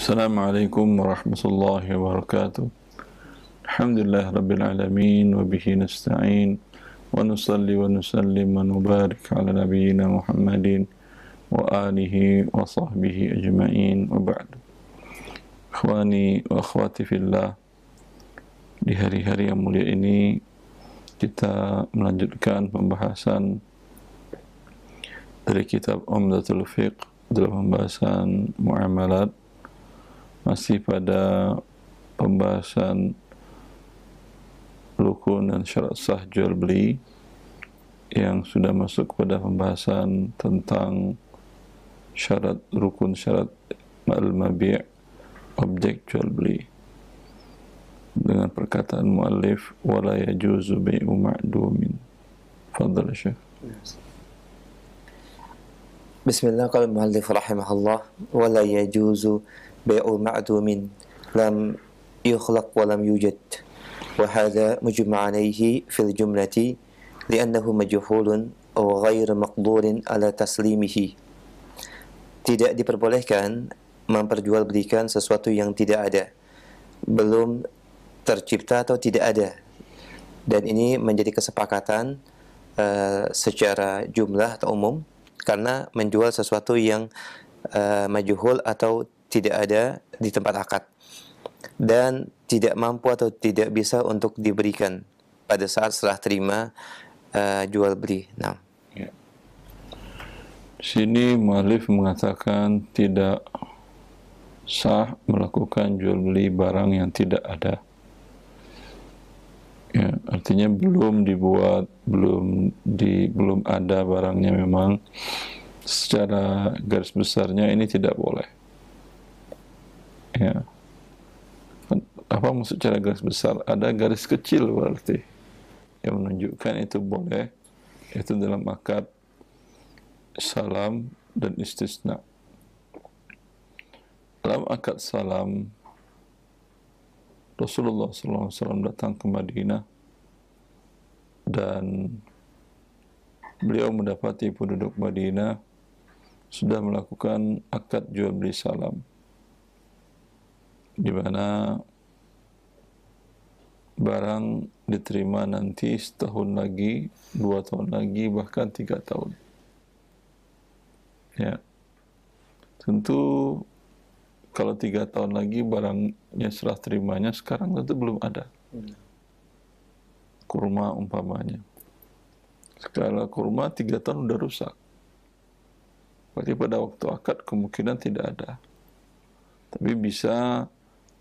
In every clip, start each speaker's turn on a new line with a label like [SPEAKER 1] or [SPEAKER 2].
[SPEAKER 1] Assalamualaikum warahmatullahi wabarakatuh. Alhamdulillah rabbil alamin wa bihi nasta'in wa nusalli wa nusallim wa nubarik ala nabiyyina Muhammadin wa alihi wa sahbihi ajma'in wa ba'du. Ikhwani wa akhwati fillah, di hari-hari yang mulia ini kita melanjutkan pembahasan dari kitab Umdatul Fiqh dalam pembahasan muamalat, masih pada pembahasan rukun dan syarat sah jual beli, yang sudah masuk pada pembahasan tentang syarat rukun syarat al-mabi', objek jual beli, dengan perkataan muallif wala yajuzu bai'u ma'dumin. Fadhal Syekh.
[SPEAKER 2] Bismillah, qala al-muallif rahimahullah wala yajuzu bai'u ma'dumin lam yukhlaq wa lam yujad wa hadha mujma' alayhi fil jumlati li'annahu majhulun aw ghairu maqdurin ala taslimihi. Tidak diperbolehkan memperjualbelikan sesuatu yang tidak ada, belum tercipta atau tidak ada, dan ini menjadi kesepakatan secara jumlah atau umum, karena menjual sesuatu yang majhul atau tidak ada di tempat akad dan tidak mampu atau tidak bisa untuk diberikan pada saat serah terima jual beli. Nah,
[SPEAKER 1] Ya. Di sini muallif mengatakan tidak sah melakukan jual beli barang yang tidak ada. Ya, artinya belum dibuat, belum ada barangnya, memang secara garis besarnya ini tidak boleh. Ya. Apa maksud secara garis besar? Ada garis kecil berarti yang menunjukkan itu boleh, itu dalam akad salam dan istisna. Dalam akad salam, Rasulullah SAW datang ke Madinah dan beliau mendapati penduduk Madinah sudah melakukan akad jual beli salam, di mana barang diterima nanti setahun lagi, 2 tahun lagi, bahkan 3 tahun. Ya, tentu kalau 3 tahun lagi barangnya serah terimanya sekarang tentu belum ada. Kurma umpamanya, sekarang kurma 3 tahun udah rusak, berarti pada waktu akad kemungkinan tidak ada, tapi bisa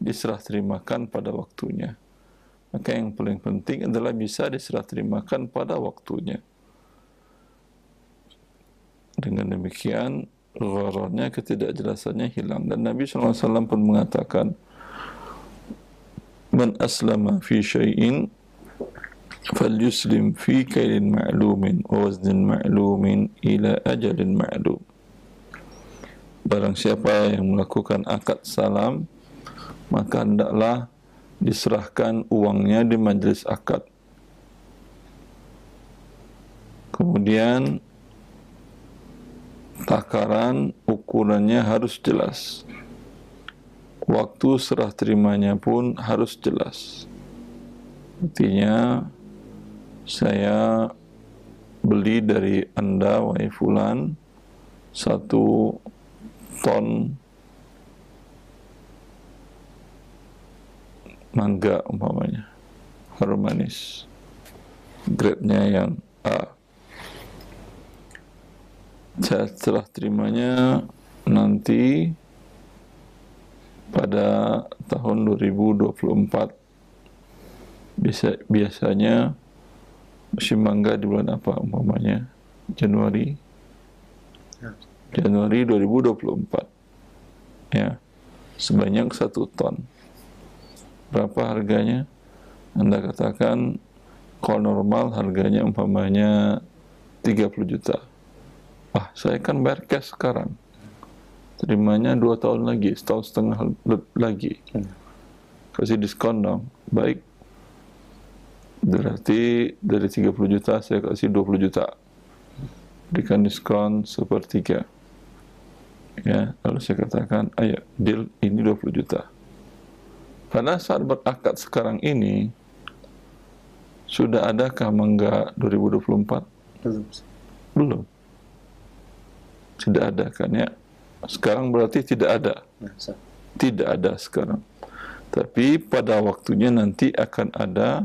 [SPEAKER 1] diserah terimakan pada waktunya. Maka yang paling penting adalah bisa diserah terimakan pada waktunya. Dengan demikian ghararnya, ketidakjelasannya hilang. Dan Nabi SAW pun mengatakan, man aslama fi syai'in falyuslim fi kailin ma'lumin wa waznin ma'lumin ila ajalin ma'lum. Barang siapa yang melakukan akad salam, maka hendaklah diserahkan uangnya di majelis akad. Kemudian takaran ukurannya harus jelas. Waktu serah terimanya pun harus jelas. Artinya, saya beli dari Anda, wahai fulan, 1 ton mangga umpamanya, harum manis, grade-nya yang A. Setelah terimanya nanti pada tahun 2024. Biasanya musim mangga di bulan apa umpamanya? Januari 2024. Ya, sebanyak 1 ton. Berapa harganya? Anda katakan kalau normal harganya umpamanya 30 juta. Ah, saya kan bayar cash sekarang. Terimanya 2 tahun lagi, 1,5 tahun lagi. Kasih diskon dong. Baik. Berarti dari 30 juta saya kasih 20 juta. Berikan diskon 1/3. Ya, lalu saya katakan, ayo deal ini 20 juta. Pada saat berakad sekarang ini, sudah adakah mangga 2024?
[SPEAKER 2] Belum.
[SPEAKER 1] Belum. Tidak ada kan ya? Sekarang berarti tidak ada. Tidak ada sekarang. Tapi pada waktunya nanti akan ada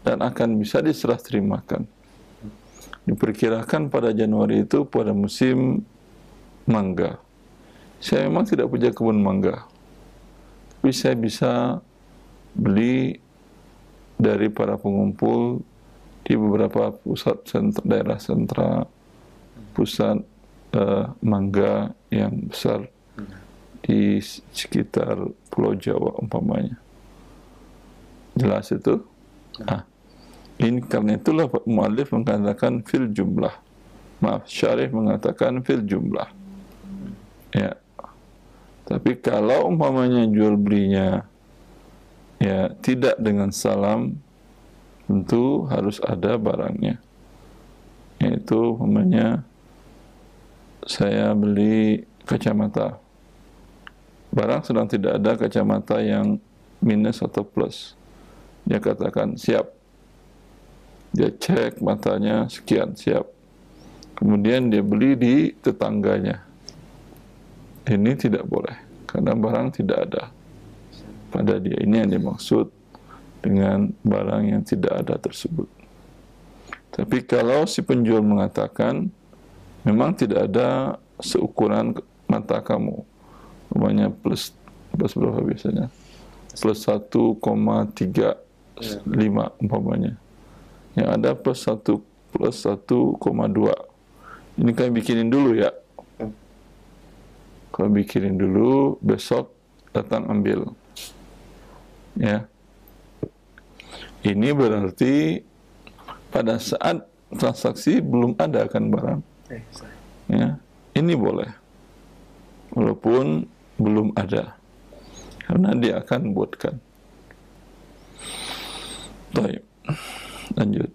[SPEAKER 1] dan akan bisa diserah terimakan. Diperkirakan pada Januari itu pada musim mangga. Saya memang tidak punya kebun mangga, tapi saya bisa beli dari para pengumpul di beberapa pusat daerah sentra pusat mangga yang besar di sekitar Pulau Jawa umpamanya. Jelas itu? Ini karena itulah muallif mengatakan fil jumlah. Maaf, syarih mengatakan fil jumlah. Ya. Tapi kalau umpamanya jual belinya ya tidak dengan salam, tentu harus ada barangnya. Yaitu umpamanya saya beli kacamata. Barang sedang tidak ada kacamata yang minus atau plus. Dia katakan siap. Dia cek matanya sekian, siap. Kemudian dia beli di tetangganya. Ini tidak boleh, karena barang tidak ada pada dia. Ini yang dimaksud dengan barang yang tidak ada tersebut. Tapi kalau si penjual mengatakan memang tidak ada seukuran mata kamu, umpamanya plus berapa biasanya? Plus 1,35 umpamanya. Yang ada plus 1,2. Ini kami bikinin dulu ya. Kalau bikinin dulu, besok datang ambil. Ya. Ini berarti pada saat transaksi belum ada kan barang. Ya. Ini boleh. Walaupun belum ada. Karena dia akan buatkan. Baik. Lanjut.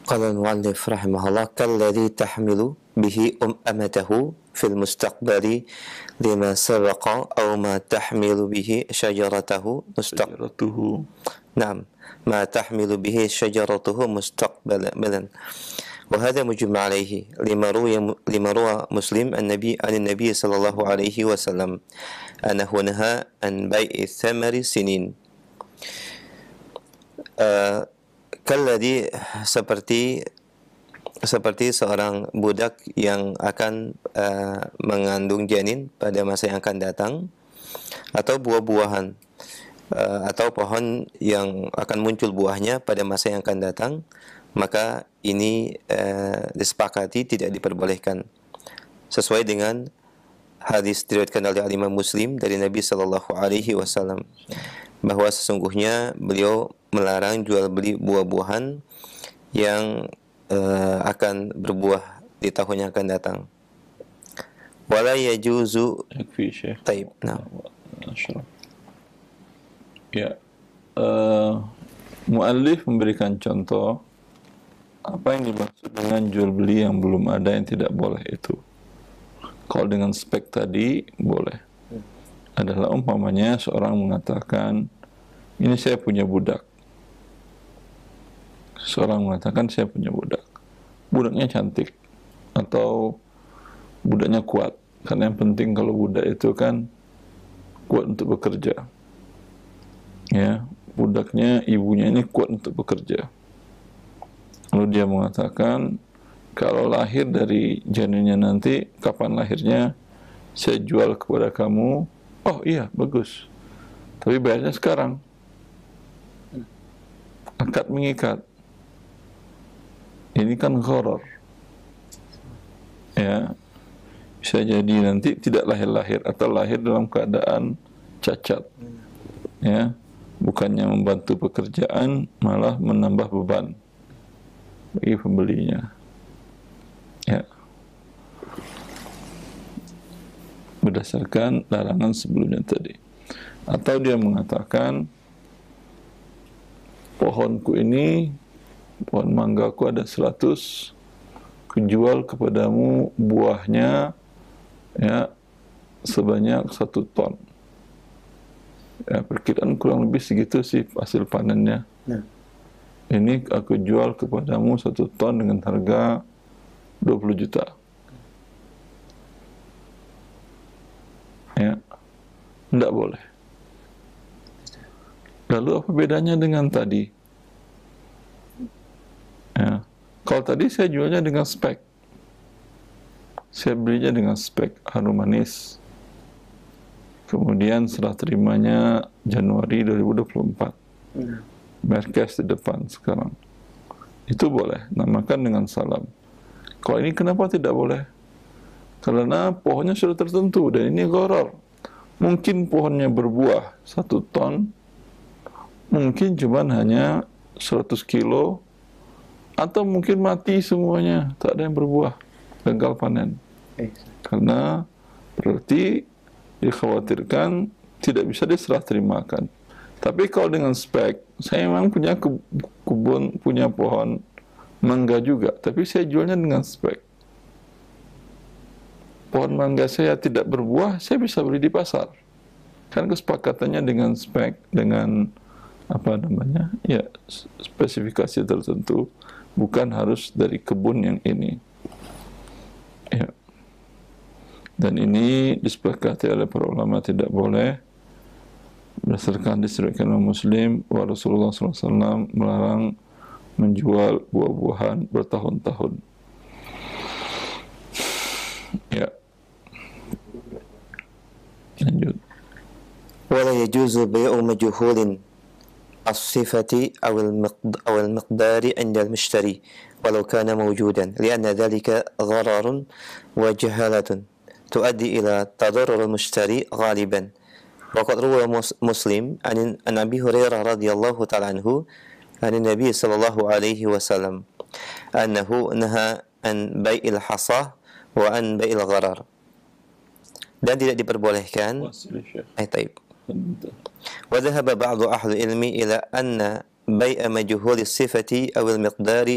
[SPEAKER 2] Qala al-mu'allif rahimahullah kalladhi tahmilu bihi amatahu fil mustaqbali lima sabaqa aw ma tahmilu bihi syajaratahu
[SPEAKER 1] Syajaratuhu.
[SPEAKER 2] نعم ما تحمل به شجرته مستقبلا وهذا مجمع عليه لما روى مسلم عن النبي صلى الله عليه وسلم أنه نهى عن بيع الثمر سنين. Kalladhi seperti seorang budak yang akan mengandung janin pada masa yang akan datang, atau buah-buahan atau pohon yang akan muncul buahnya pada masa yang akan datang, maka ini disepakati tidak diperbolehkan, sesuai dengan hadis diriwayatkan oleh Imam Muslim dari Nabi sallallahu alaihi wasallam bahwa sesungguhnya beliau melarang jual beli buah-buahan yang akan berbuah di tahun yang akan datang. Wala yajuzu taib. Nah.
[SPEAKER 1] Ya, muallif memberikan contoh apa yang dimaksud dengan jual beli yang belum ada, yang tidak boleh itu. Kalau dengan spek tadi boleh. Adalah umpamanya seorang mengatakan, ini saya punya budak. Seorang mengatakan saya punya budak. Budaknya cantik atau budaknya kuat. Karena yang penting kalau budak itu kan kuat untuk bekerja. Ya, budaknya, ibunya ini kuat untuk bekerja. Lalu dia mengatakan, kalau lahir dari janinnya nanti, kapan lahirnya, saya jual kepada kamu. Oh iya, bagus. Tapi bayarnya sekarang. Akad mengikat. Ini kan gharar. Ya, bisa jadi nanti tidak lahir-lahir atau lahir dalam keadaan cacat. Ya, bukannya membantu pekerjaan, malah menambah beban bagi pembelinya. Ya, berdasarkan larangan sebelumnya tadi. Atau dia mengatakan, pohonku ini, pohon manggaku ada 100, jual kepadamu buahnya ya sebanyak 1 ton. Ya, perkiraan kurang lebih segitu sih hasil panennya. Ini aku jual kepadamu 1 ton dengan harga 20 juta. Ya, tidak boleh. Lalu apa bedanya dengan tadi? Ya, kalau tadi saya jualnya dengan spek. Saya belinya dengan spek harum manis. Kemudian serah terimanya Januari 2024. Bayar cash di depan sekarang. Itu boleh, namakan dengan salam. Kalau ini kenapa tidak boleh? Karena pohonnya sudah tertentu dan ini gharar. Mungkin pohonnya berbuah 1 ton, mungkin cuma hanya 100 kilo, atau mungkin mati semuanya, tak ada yang berbuah, gagal panen. Karena berarti dikhawatirkan tidak bisa diserah terimakan. Tapi kalau dengan spek, saya memang punya kebun, punya pohon mangga juga, tapi saya jualnya dengan spek. Pohon mangga saya tidak berbuah, saya bisa beli di pasar. Kan kesepakatannya dengan spek, dengan apa namanya, ya spesifikasi tertentu, bukan harus dari kebun yang ini. Ya. Dan ini disepakati oleh para ulama tidak boleh, berdasarkan disebutkan oleh Muslim bahwa Rasulullah SAW melarang menjual buah-buahan bertahun-tahun. Ya. Lanjut.
[SPEAKER 2] ولا يجوز بيع مجهول الصفة أو المقدار عند المشتري ولو كان موجودا لأن ذلك غرر وجهالة تؤدي إلى تضرر المشتري غالبا. وقد روى مسلم عن أبي هريرة رضي الله تعالى عنه عن النبي صلى الله عليه وسلم أنه نهى عن بيع الحصى وعن بيع الغرر. Dan tidak diperbolehkan. Taib. وذهب بعض أهل العلم إلى أن بيع مجهول الصفة أو المقدار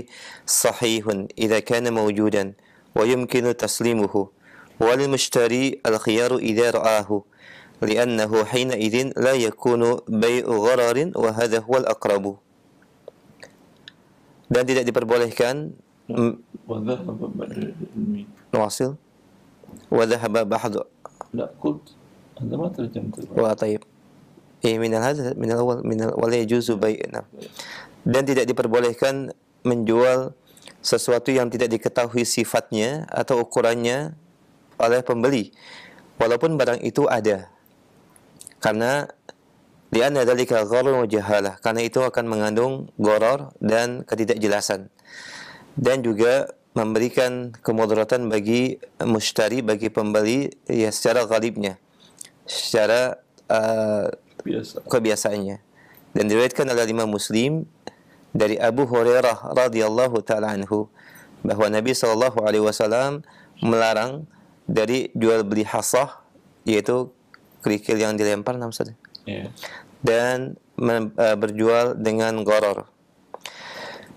[SPEAKER 2] صحيح إذا كان موجودا ويمكن تسليمه وللمشتري الخيار إذا رآه لأنه حينئذ لا يكون بيع غرر وهذا هو الأقرب. Dan tidak diperbolehkan. نواصل. وذهب بعض.
[SPEAKER 1] لا قلت أنت ما ترجمت.
[SPEAKER 2] طيب. من الأول ولا يجوز بيع. Dan tidak diperbolehkan menjual sesuatu yang tidak diketahui sifatnya atau ukurannya oleh pembeli walaupun barang itu ada, karena li'anna dzalika gharrun wa jahalah, karena itu akan mengandung gharar dan ketidakjelasan, dan juga memberikan kemudaratan bagi mushtari, bagi pembeli ya secara ghalibnya, secara kebiasaannya. Dan diriwayatkan oleh Imam Muslim dari Abu Hurairah radhiyallahu taala anhu bahwa Nabi sallallahu alaihi wasallam melarang dari jual beli hasah, yaitu kerikil yang dilempar dan berjual dengan gharar.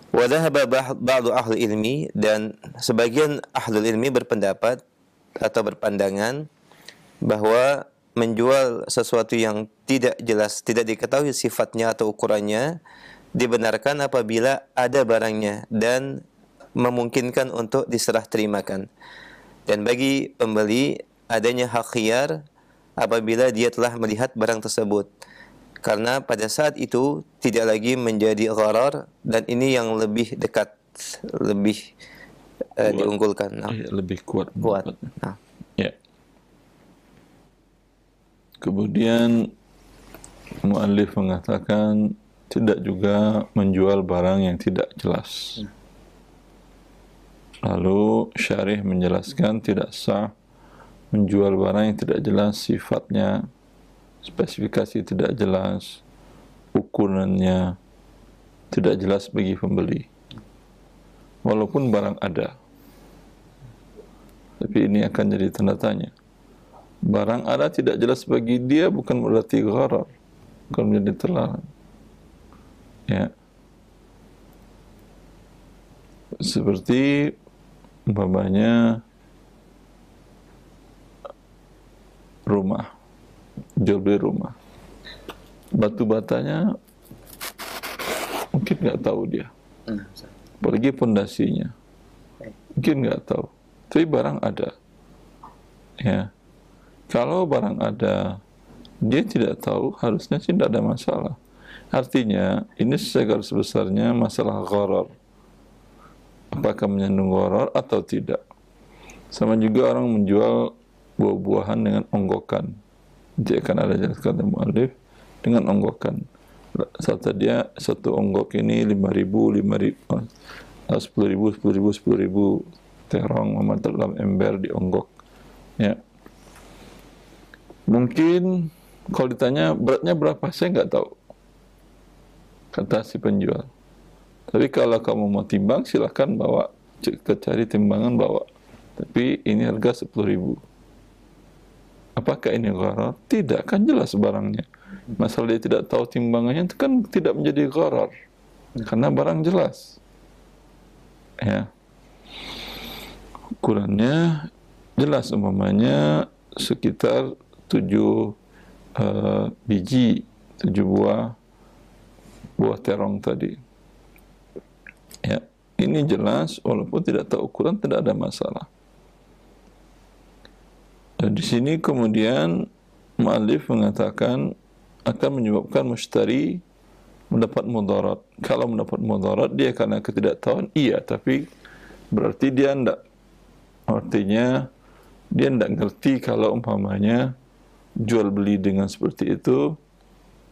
[SPEAKER 2] Wa dhahaba ba'du ahli ilmi, dan sebagian ahli ilmi berpendapat atau berpandangan bahwa menjual sesuatu yang tidak jelas, tidak diketahui sifatnya atau ukurannya, dibenarkan apabila ada barangnya dan memungkinkan untuk diserah terimakan. Dan bagi pembeli adanya hak khiyar apabila dia telah melihat barang tersebut, karena pada saat itu tidak lagi menjadi gharar, dan ini yang lebih dekat, lebih diunggulkan.
[SPEAKER 1] Lebih kuat.
[SPEAKER 2] Nah.
[SPEAKER 1] Ya. Kemudian muallif mengatakan tidak juga menjual barang yang tidak jelas. Lalu syarih menjelaskan tidak sah menjual barang yang tidak jelas sifatnya, spesifikasi tidak jelas, ukurannya tidak jelas bagi pembeli, walaupun barang ada. Tapi ini akan jadi tanda tanya. Barang ada tidak jelas bagi dia bukan berarti gharar, bukan menjadi terlarang. Ya. Seperti umpamanya rumah, jual beli rumah, batu batanya mungkin nggak tahu dia, apalagi pondasinya mungkin nggak tahu, tapi barang ada. Ya, kalau barang ada, dia tidak tahu, harusnya sih tidak ada masalah. Artinya, ini secara sebesarnya masalah gharar. Apakah menyandung gharar atau tidak? Sama juga orang menjual buah-buahan dengan onggokan. Nanti akan ada jelaskan oleh mu'allif dengan onggokan. Satu onggok ini 5.000, 10.000, terong memantul dalam ember di onggok. Ya, mungkin kalau ditanya beratnya berapa, saya nggak tahu, kata si penjual. Tapi kalau kamu mau timbang, silahkan bawa, cari timbangan bawa. Tapi ini harga 10.000. Apakah ini gharar? Tidak, kan jelas barangnya. Masalah dia tidak tahu timbangannya itu kan tidak menjadi gharar, karena barang jelas. Ya, ukurannya jelas, umpamanya sekitar 7 biji, 7 buah terong tadi. Ya, ini jelas, walaupun tidak tahu ukuran tidak ada masalah. Di sini kemudian mu'allif mengatakan akan menyebabkan mushtari mendapat mudarat. Kalau mendapat mudarat dia karena ketidaktahuan, iya, tapi berarti dia tidak, artinya dia tidak ngerti kalau umpamanya jual beli dengan seperti itu.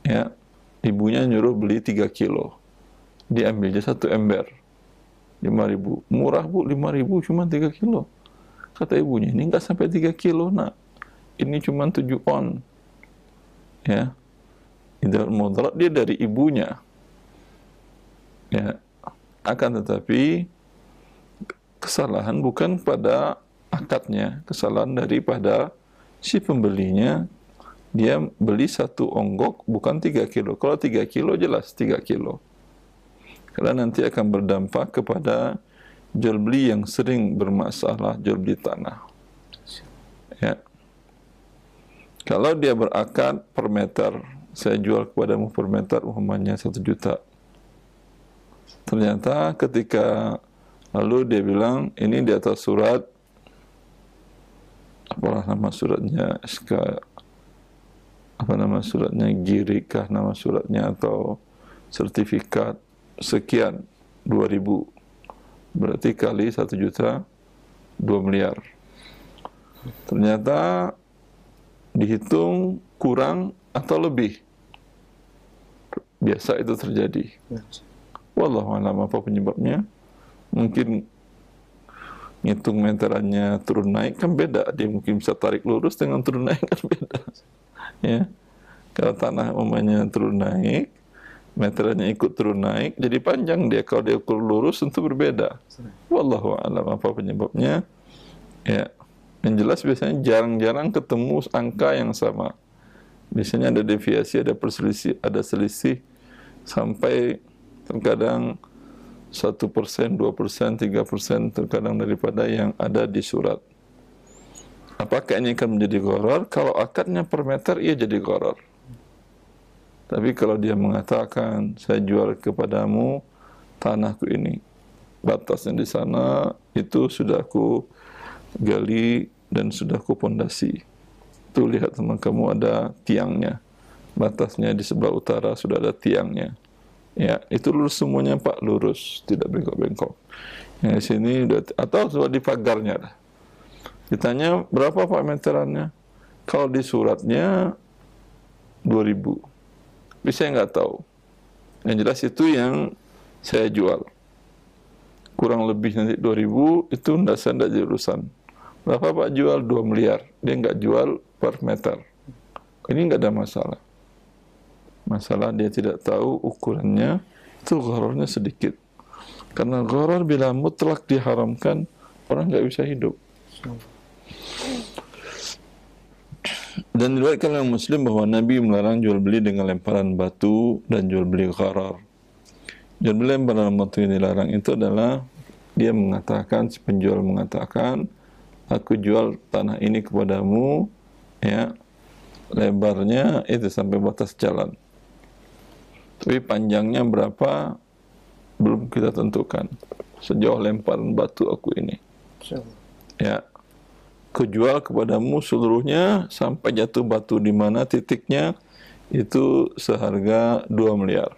[SPEAKER 1] Ya, ibunya nyuruh beli 3 kilo, diambil aja 1 ember 5.000, murah bu, 5.000 cuma 3 kilo. Kata ibunya, ini enggak sampai 3 kilo nak, ini cuma 7 on. Ya, itu mudarat dia dari ibunya. Ya, akan tetapi kesalahan bukan pada akadnya, kesalahan daripada si pembelinya. Dia beli 1 onggok bukan 3 kilo. Kalau 3 kilo jelas 3 kilo. Karena nanti akan berdampak kepada jual beli yang sering bermasalah, jual beli tanah. Ya. Kalau dia berakad per meter, saya jual kepadamu per meter umpamanya 1 juta. Ternyata ketika lalu dia bilang, ini di atas surat, apalah nama suratnya, SK, apa nama suratnya, girikah nama suratnya, atau sertifikat sekian, 2.000. Berarti kali 1 juta, 2 miliar. Ternyata dihitung kurang atau lebih. Biasa itu terjadi. Wallahu a'lam apa penyebabnya. Mungkin ngitung meterannya turun naik kan beda. Dia mungkin bisa tarik lurus dengan turun naik kan beda. Ya. Kalau tanah umumnya turun naik, meterannya ikut turun naik, jadi panjang dia. Kalau dia ukur lurus tentu berbeda. Wallahu a'lam apa penyebabnya. Ya. Yang jelas biasanya jarang-jarang ketemu angka yang sama. Biasanya ada deviasi, ada perselisih, ada selisih sampai terkadang 1%, 2%, 3% terkadang daripada yang ada di surat. Apakah ini akan menjadi gharar? Kalau akadnya per meter, ia jadi gharar. Tapi kalau dia mengatakan, saya jual kepadamu tanahku ini, batasnya di sana, itu sudah aku gali dan sudah aku pondasi. Tuh lihat teman kamu ada tiangnya, batasnya di sebelah utara sudah ada tiangnya. Ya, itu lurus semuanya Pak, lurus, tidak bengkok-bengkok. Yang di sini atau sudah di pagarnya dah. Ditanya berapa Pak meterannya? Kalau di suratnya 2.000. Tapi saya nggak tahu. Yang jelas itu yang saya jual. Kurang lebih nanti 2.000 itu saya tidak jadi urusan. Berapa Pak jual? 2 miliar. Dia nggak jual per meter. Ini nggak ada masalah. Masalah dia tidak tahu ukurannya, itu ghararnya sedikit. Karena gharar bila mutlak diharamkan, orang nggak bisa hidup. Dan diriwayatkan oleh Muslim bahwa Nabi melarang jual beli dengan lemparan batu dan jual beli gharar. Jual beli lemparan batu yang dilarang itu adalah dia mengatakan, si penjual mengatakan, aku jual tanah ini kepadamu, ya, lebarnya itu sampai batas jalan, tapi panjangnya berapa belum kita tentukan, sejauh lemparan batu aku ini, ya, kujual kepadamu seluruhnya sampai jatuh batu di mana titiknya itu seharga 2 miliar.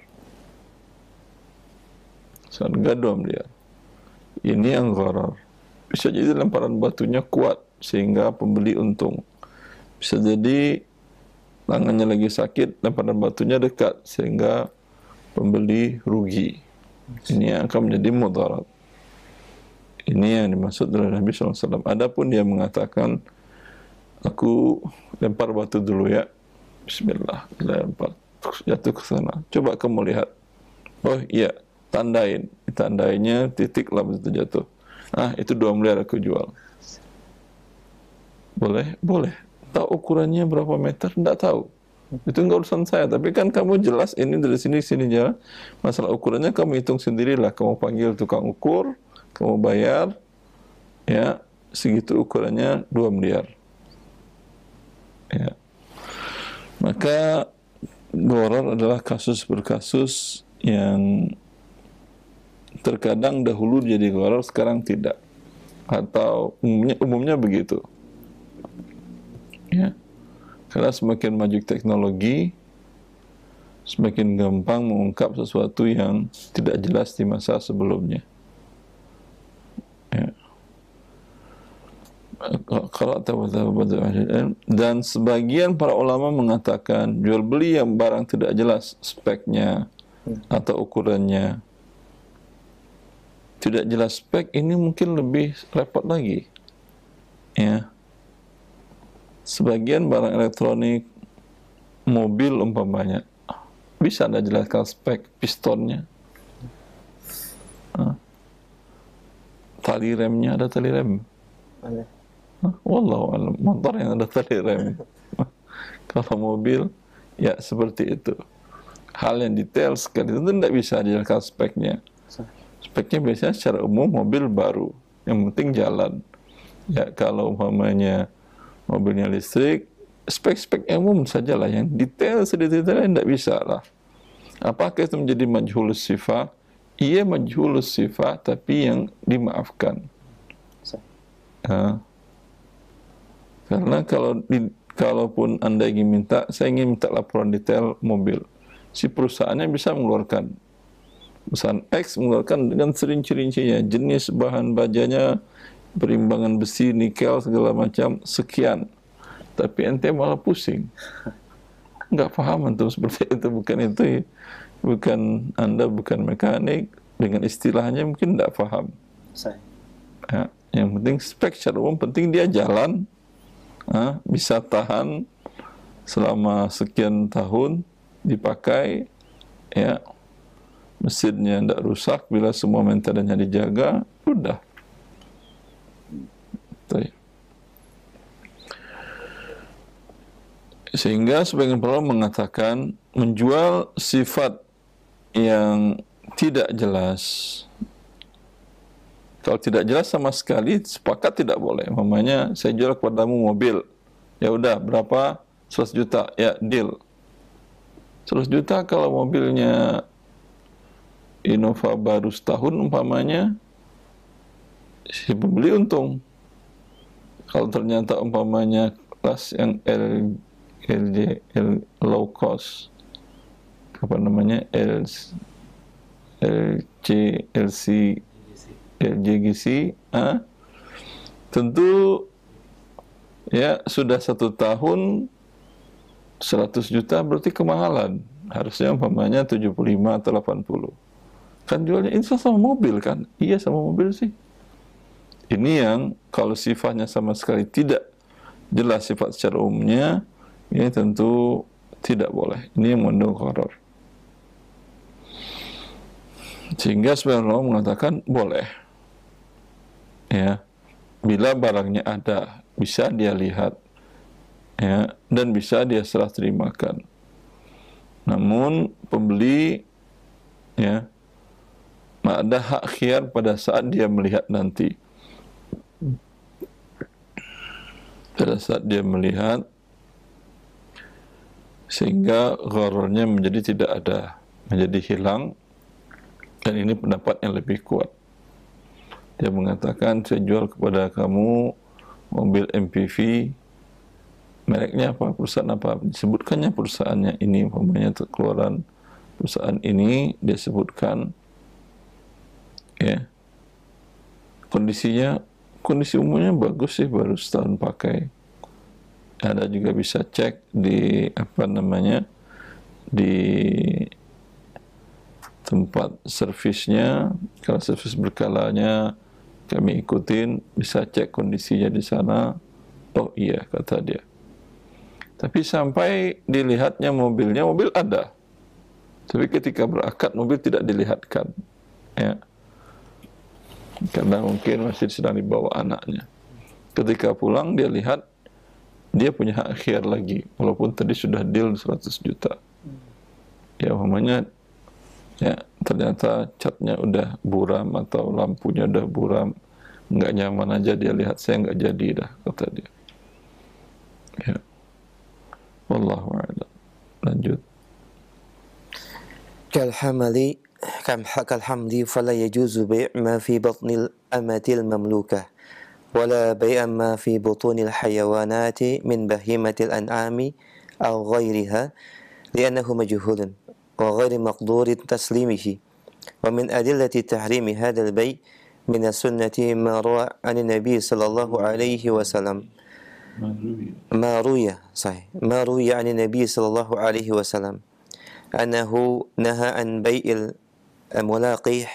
[SPEAKER 1] Seharga 2 miliar. Ini yang gharar. Bisa jadi lemparan batunya kuat sehingga pembeli untung. Bisa jadi tangannya lagi sakit, lemparan batunya dekat sehingga pembeli rugi. Ini yang akan menjadi mudarat. Ini yang dimaksud oleh Nabi SAW. Adapun dia mengatakan, aku lempar batu dulu ya. Bismillah, lempar, jatuh ke sana. Coba kamu lihat. Oh iya, tandain. Tandainya titik lah itu jatuh. Ah, itu 2 miliar aku jual. Boleh? Boleh. Tahu ukurannya berapa meter? Tidak tahu. Itu enggak urusan saya. Tapi kan kamu jelas ini dari sini sini jalan. Masalah ukurannya kamu hitung sendirilah. Kamu panggil tukang ukur, kamu bayar, ya, segitu ukurannya 2 miliar. Ya. Maka gharar adalah kasus berkasus yang terkadang dahulu jadi gharar, sekarang tidak. Atau umumnya begitu. Ya. Karena semakin maju teknologi, semakin gampang mengungkap sesuatu yang tidak jelas di masa sebelumnya. Ya. Dan sebagian para ulama mengatakan jual beli yang barang tidak jelas speknya atau ukurannya, tidak jelas spek, ini mungkin lebih repot lagi, ya. Sebagian barang elektronik, mobil umpamanya, bisa Anda jelaskan spek pistonnya, tali remnya, ada tali rem? Wallahu a'lam, motor yang ada tali rem. Kalau mobil, ya seperti itu. Hal yang detail sekali itu tidak bisa dijelaskan speknya. Speknya biasanya secara umum mobil baru, yang penting jalan. Ya, kalau umpamanya mobilnya listrik, spek-spek yang umum sajalah, yang detail sedetailnya tidak bisa lah. Apakah itu menjadi majhulus sifat? Iya, majhulus sifat, tapi yang dimaafkan. Karena kalaupun Anda ingin minta, saya ingin minta laporan detail mobil, si perusahaannya bisa mengeluarkan, perusahaan X mengeluarkan dengan serinci-rincinya, jenis bahan bajanya, perimbangan besi, nikel, segala macam, sekian. Tapi ente malah pusing. Enggak paham antum seperti itu, bukan Anda bukan mekanik, dengan istilahnya mungkin enggak paham. Ya, yang penting spek secara umum, penting dia jalan, bisa tahan selama sekian tahun dipakai, ya, mesinnya tidak rusak bila semua maintenance-nya dijaga, udah. Sehingga sebagian para ulama mengatakan menjual sifat yang tidak jelas, kalau tidak jelas sama sekali, sepakat tidak boleh. Umpamanya saya jual kepadamu mobil, ya udah berapa, 100 juta, ya deal. 100 juta kalau mobilnya Innova baru setahun umpamanya, si pembeli untung. Kalau ternyata umpamanya kelas yang low cost, apa namanya, LGGC, tentu ya sudah 1 tahun 100 juta berarti kemahalan. Harusnya umpamanya 75 atau 80. Kan jualnya itu sama mobil kan? Iya sama mobil sih. Ini yang kalau sifatnya sama sekali tidak jelas sifat secara umumnya, ini tentu tidak boleh. Ini yang mengandung gharar. Sehingga sebagian ulama mengatakan boleh, ya, bila barangnya ada, bisa dia lihat, ya, dan bisa dia serah terimakan. Namun pembeli, ya, ada hak khiyar pada saat dia melihat nanti. Pada saat dia melihat, sehingga gharornya menjadi tidak ada, menjadi hilang. Dan ini pendapat yang lebih kuat. Dia mengatakan, saya jual kepada kamu mobil MPV, mereknya apa, perusahaan apa, disebutkannya perusahaannya ini, umpamanya keluaran perusahaan ini, dia sebutkan, ya, kondisi umumnya bagus sih, baru setahun pakai. Anda juga bisa cek di di tempat servisnya. Kalau servis berkalanya kami ikutin, bisa cek kondisinya di sana. Oh iya, kata dia. Tapi sampai dilihatnya mobil ada. Tapi ketika berakad mobil tidak dilihatkan, ya. Karena mungkin masih sedang dibawa anaknya. Ketika pulang dia lihat, dia punya hak khiyar lagi, walaupun tadi sudah deal 100 juta. Ya, umpamanya, ya, ternyata catnya udah buram atau lampunya udah buram, nggak nyaman aja dia lihat, saya nggak jadi dah, kata dia. Ya. Wallahu a'lam. Lanjut.
[SPEAKER 2] كالحمل فلا يجوز بيع ما في بطن الأمة المملوكة ولا بيع ما في بطون الحيوانات من بهيمة الأنعام أو غيرها لأنه مجهول وغير مقدور تسليمه. ومن أدلة تحريم هذا البيع من السنة ما روى عن النبي صلى الله عليه وسلم ما روي عن النبي صلى الله عليه وسلم أنه نهى عن بيع الملاقح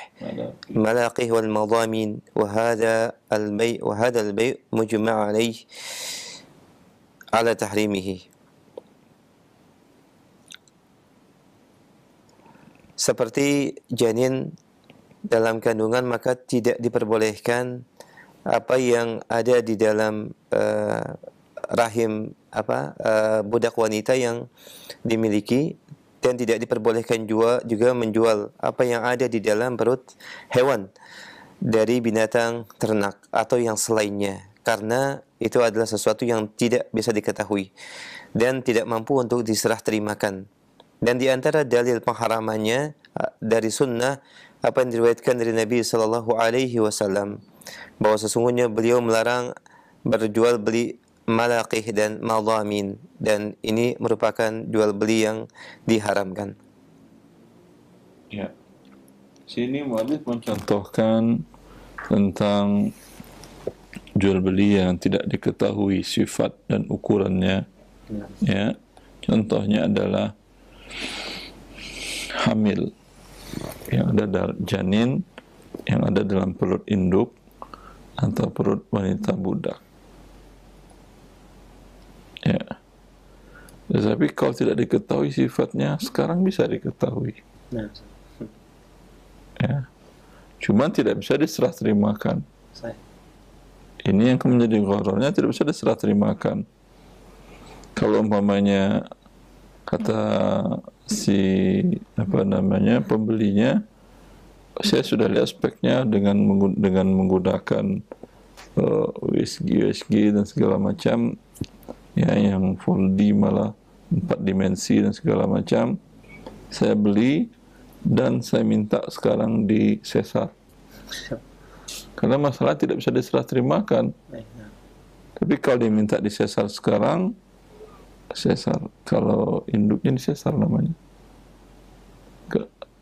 [SPEAKER 2] والمضامين وهذا البيع مجمع عليه على تحريمه. Seperti janin dalam kandungan, maka tidak diperbolehkan apa yang ada di dalam rahim budak wanita yang dimiliki, dan tidak diperbolehkan juga menjual apa yang ada di dalam perut hewan dari binatang ternak atau yang selainnya, karena itu adalah sesuatu yang tidak bisa diketahui dan tidak mampu untuk diserah terimakan. Dan di antara dalil pengharamannya dari sunnah apa yang diriwayatkan dari Nabi Sallallahu Alaihi Wasallam, bahwa sesungguhnya beliau melarang berjual beli malaqih dan madhamin, dan ini merupakan jual beli yang diharamkan.
[SPEAKER 1] Ya. Sini muallif mencontohkan tentang jual beli yang tidak diketahui sifat dan ukurannya. Ya. Contohnya adalah hamil, yang ada janin yang ada dalam perut induk atau perut wanita budak. Ya. Tetapi kalau tidak diketahui sifatnya, sekarang bisa diketahui. Ya. Cuma tidak bisa diserah terimakan. Ini yang menjadi gharornya, tidak bisa diserah terimakan. Kalau umpamanya kata si pembelinya, saya sudah lihat speknya dengan menggunakan USG dan segala macam, ya, yang 4D malah 4 dimensi dan segala macam, saya beli dan saya minta sekarang di sesar. Karena masalah tidak bisa diserah terimakan. Tapi kalau diminta di sesar sekarang, sesar, kalau induknya di sesar namanya.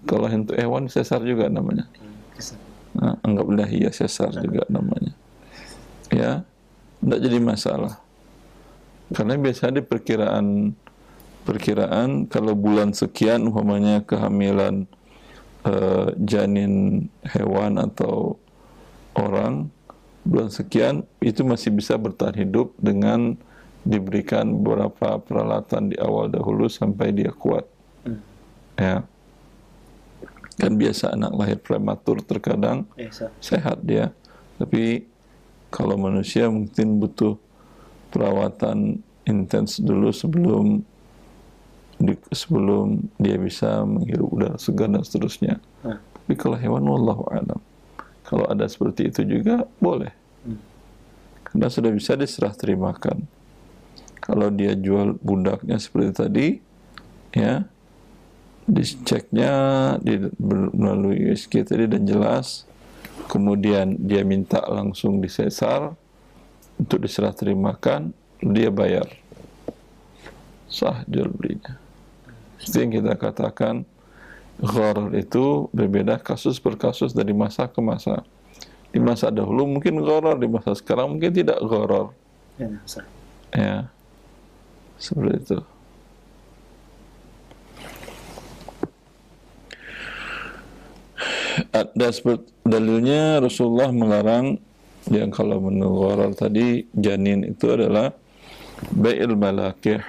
[SPEAKER 1] Kalau untuk hewan sesar juga namanya. Nah, anggaplah ya sesar juga namanya. Ya, tidak jadi masalah. Karena biasanya di perkiraan kalau bulan sekian umpamanya kehamilan janin hewan atau orang, bulan sekian itu masih bisa bertahan hidup dengan diberikan beberapa peralatan di awal dahulu sampai dia kuat. Ya. Kan biasa anak lahir prematur terkadang sehat dia, tapi kalau manusia mungkin butuh perawatan intens dulu sebelum dia bisa menghirup udara segar dan seterusnya. Tapi kalau hewan, wallahu a'lam. Kalau ada seperti itu juga boleh, karena sudah bisa diserah terimakan. Kalau dia jual budaknya seperti tadi, ya, diceknya melalui USG tadi dan jelas, kemudian dia minta langsung disesar untuk diserah terimakan, dia bayar, sah jual belinya. Itu yang kita katakan gharar itu berbeda kasus per kasus dari masa ke masa. Di masa dahulu mungkin gharar, di masa sekarang mungkin tidak gharar. Ya, seperti itu. Ada dalilnya Rasulullah melarang yang kalau menurut gharar tadi janin itu adalah bai'il malakih,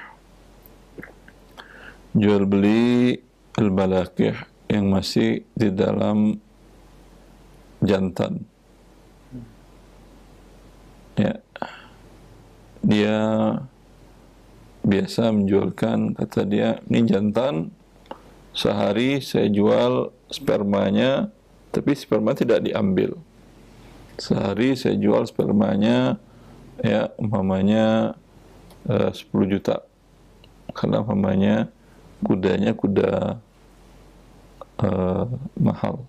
[SPEAKER 1] jual beli al-malakih yang masih di dalam jantan. Ya, dia biasa menjualkan, kata dia, ini jantan, sehari saya jual spermanya, tapi sperma tidak diambil. Sehari saya jual spermanya, ya, umpamanya 10 juta. Karena umpamanya kudanya kuda mahal.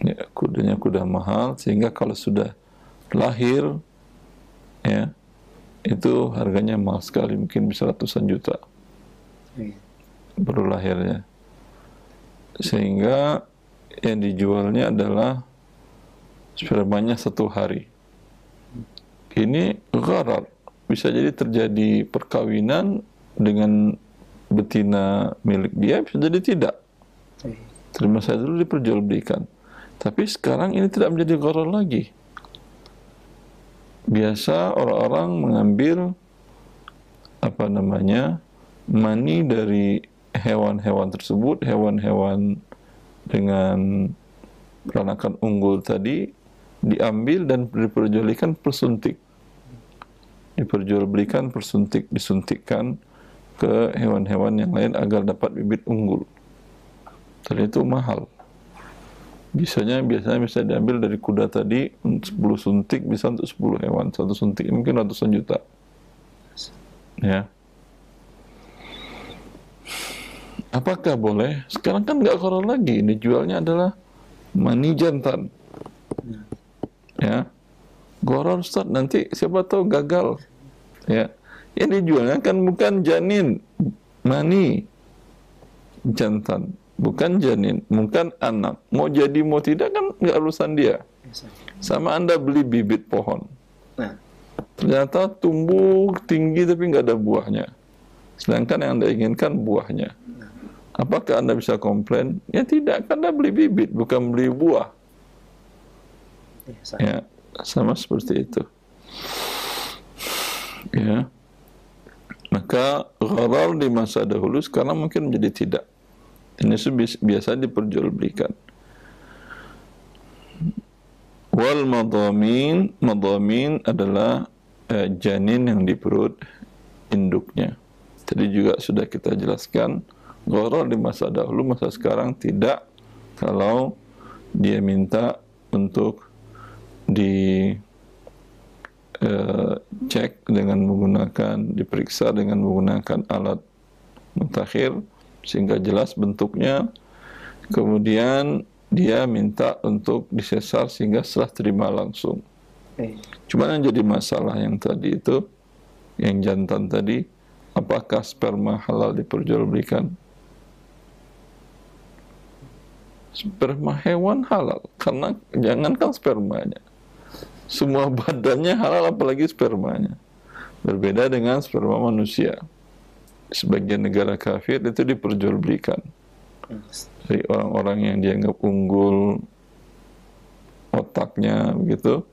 [SPEAKER 1] Ya, kudanya kuda mahal, sehingga kalau sudah lahir, ya, itu harganya mahal sekali, mungkin bisa ratusan juta baru lahirnya. Sehingga yang dijualnya adalah spermanya 1 hari. Ini gharar. Bisa jadi terjadi perkawinan dengan betina milik dia, bisa jadi tidak. Terima saya dulu diperjualbelikan. Tapi sekarang ini tidak menjadi gharar lagi. Biasa orang-orang mengambil mani dari hewan-hewan tersebut, hewan-hewan dengan peranakan unggul tadi, diambil dan diperjualbelikan persuntik. Diperjualbelikan persuntik, disuntikkan ke hewan-hewan yang lain agar dapat bibit unggul. Dan itu mahal. Biasanya bisa diambil dari kuda tadi, 10 suntik bisa untuk 10 hewan. 1 suntik mungkin ratusan juta. Ya. Apakah boleh? Sekarang kan nggak gharar lagi. Ini jualnya adalah mani jantan. Ya. Gharar, Ustaz, nanti siapa tahu gagal. Ya. Yang dijualnya kan bukan janin, mani jantan. Bukan janin, bukan anak. Mau jadi mau tidak kan nggak urusan dia. Sama Anda beli bibit pohon. Ternyata tumbuh tinggi tapi nggak ada buahnya. Sedangkan yang Anda inginkan buahnya. Apakah Anda bisa komplain? Ya tidak, karena beli bibit, bukan beli buah. Ya, sama seperti itu. Ya. Maka gharar di masa dahulu sekarang mungkin menjadi tidak. Ini biasa diperjualbelikan. Wal madhamin, madhamin adalah janin yang di perut induknya. Tadi juga sudah kita jelaskan, gharar di masa dahulu, masa sekarang tidak. Kalau dia minta untuk cek dengan menggunakan, diperiksa dengan menggunakan alat mutakhir sehingga jelas bentuknya, kemudian dia minta untuk disesar sehingga serah terima langsung. Cuma yang jadi masalah yang tadi itu, yang jantan tadi, apakah sperma halal diperjualbelikan? Sperma hewan halal, karena jangankan spermanya, semua badannya halal, apalagi spermanya. Berbeda dengan sperma manusia. Sebagian negara kafir itu diperjualbelikan. Dari orang-orang yang dianggap unggul otaknya begitu,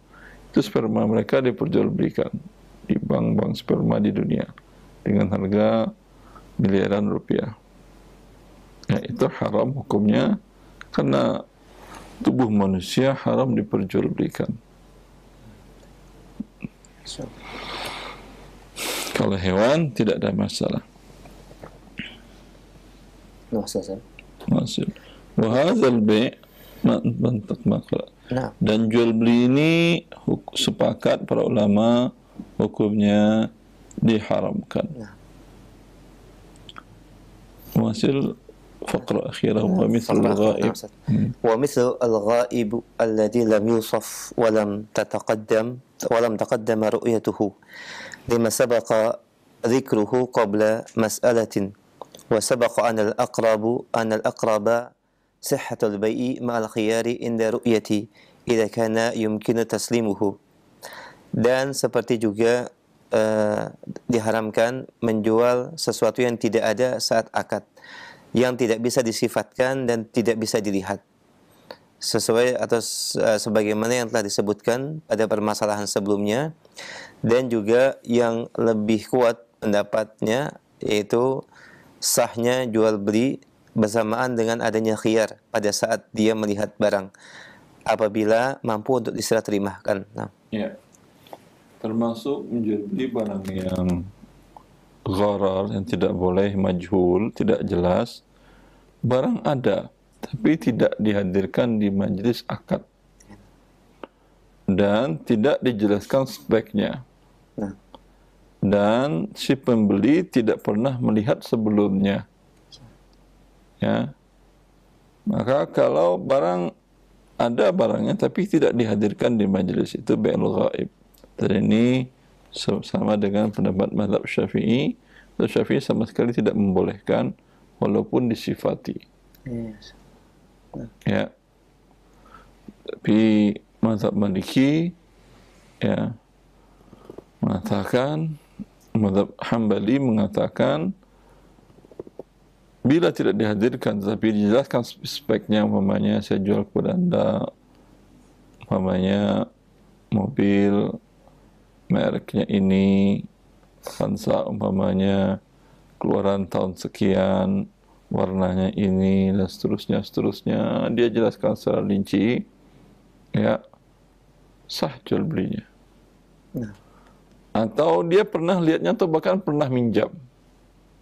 [SPEAKER 1] itu sperma mereka diperjualbelikan di bank-bank sperma di dunia dengan harga miliaran rupiah. Ya, itu haram hukumnya, karena tubuh manusia haram diperjualbelikan. Kalau hewan tidak ada masalah.
[SPEAKER 2] Masalah.
[SPEAKER 1] Wa hadzal bai' mantak makra.
[SPEAKER 2] Nah,
[SPEAKER 1] Dan jual beli ini sepakat para ulama hukumnya diharamkan.
[SPEAKER 2] nah.
[SPEAKER 1] Hasil faqra akhirah wa mithl al-ghaib.
[SPEAKER 2] ومثل الغائب الذي لم يوصف ولم تقدم رؤيته لما سبق ذكره قبل مسألة وسبق أن الأقرب صحة البيع مع الخيار عند رؤيتي إذا كان يمكن تسليمه. Dan seperti juga diharamkan menjual sesuatu yang tidak ada saat akad, yang tidak bisa disifatkan dan tidak bisa dilihat, sesuai atau sebagaimana yang telah disebutkan pada permasalahan sebelumnya. Dan juga yang lebih kuat pendapatnya yaitu sahnya jual beli bersamaan dengan adanya khiyar pada saat dia melihat barang apabila mampu untuk diserah terimakan. Nah.
[SPEAKER 1] Ya. Termasuk menjual beli barang yang gharar, yang tidak boleh, majhul, tidak jelas. Barang ada, tapi tidak dihadirkan di majelis akad. Dan tidak dijelaskan speknya.
[SPEAKER 2] Nah.
[SPEAKER 1] Dan si pembeli tidak pernah melihat sebelumnya. Ya. Maka kalau barang ada barangnya tapi tidak dihadirkan di majelis, itu bai'ul ghaib. Dan ini sama dengan pendapat mazhab Syafi'i. Syafi'i sama sekali tidak membolehkan walaupun disifati.
[SPEAKER 2] Yes.
[SPEAKER 1] Ya. Tapi mazhab Maliki ya mengatakan, mazhab Hambali mengatakan bila tidak dihadirkan tapi dijelaskan speknya, umpamanya saya jual kepada Anda umpamanya mobil mereknya ini, Avanza umpamanya, keluaran tahun sekian, warnanya ini, dan seterusnya, dia jelaskan secara rinci, ya, sah jual belinya.
[SPEAKER 2] Nah.
[SPEAKER 1] Atau dia pernah lihatnya atau bahkan pernah minjam.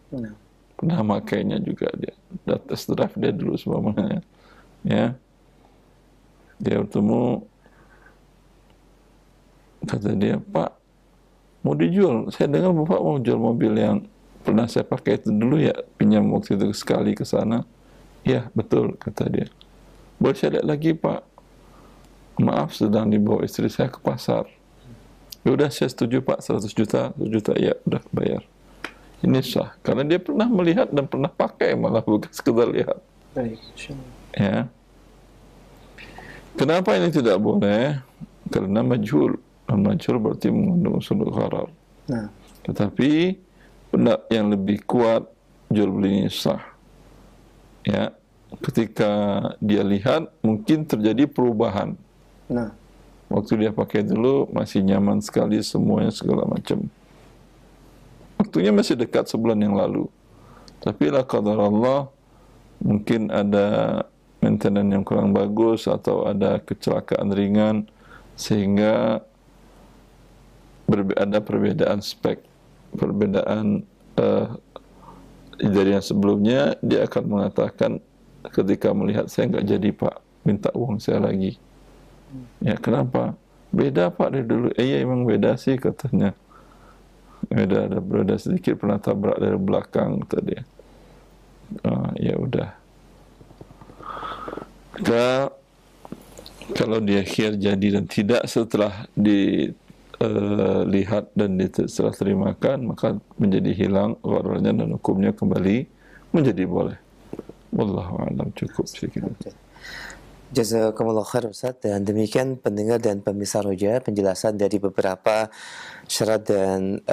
[SPEAKER 2] Nah.
[SPEAKER 1] Pernah makainya juga dia. Dah test drive dia dulu semuanya. Ya. Dia bertemu, kata dia, Pak, mau dijual. Saya dengar Bapak mau jual mobil yang pernah saya pakai itu dulu ya, pinjam waktu itu sekali ke sana. Ya, betul, kata dia. Boleh saya lihat lagi, Pak? Maaf, sedang dibawa istri saya ke pasar. Ya udah, saya setuju, Pak, 100 juta, 100 juta, ya udah bayar. Ini sah, karena dia pernah melihat dan pernah pakai, malah bukan sekedar lihat.
[SPEAKER 2] Baik,
[SPEAKER 1] ya. Kenapa ini tidak boleh? Karena majhul. Majhul berarti mengandung unsur gharar.
[SPEAKER 2] Nah.
[SPEAKER 1] Tetapi pendapat yang lebih kuat, jual belinya sah. Ya, ketika dia lihat mungkin terjadi perubahan.
[SPEAKER 2] Nah.
[SPEAKER 1] Waktu dia pakai dulu masih nyaman sekali semuanya segala macam. Waktunya masih dekat sebulan yang lalu. Tapi la qadar Allah, mungkin ada maintenance yang kurang bagus atau ada kecelakaan ringan sehingga ada perbedaan spek, perbedaan dari yang sebelumnya. Dia akan mengatakan ketika melihat, saya nggak jadi Pak, minta uang saya lagi. Ya, kenapa? Beda Pak dari dulu. Iya emang beda sih katanya. Beda sedikit, pernah tabrak dari belakang tadi. Ya udah. Kalau dia khiyar jadi dan tidak setelah dilihat dan setelah terimakan, maka menjadi hilang ghararnya dan hukumnya kembali menjadi boleh. Wallahu a'lam, cukup segitu.
[SPEAKER 2] Jazakumullah khair Ustaz. Dan demikian pendengar dan pemirsa Roja, penjelasan dari beberapa syarat dan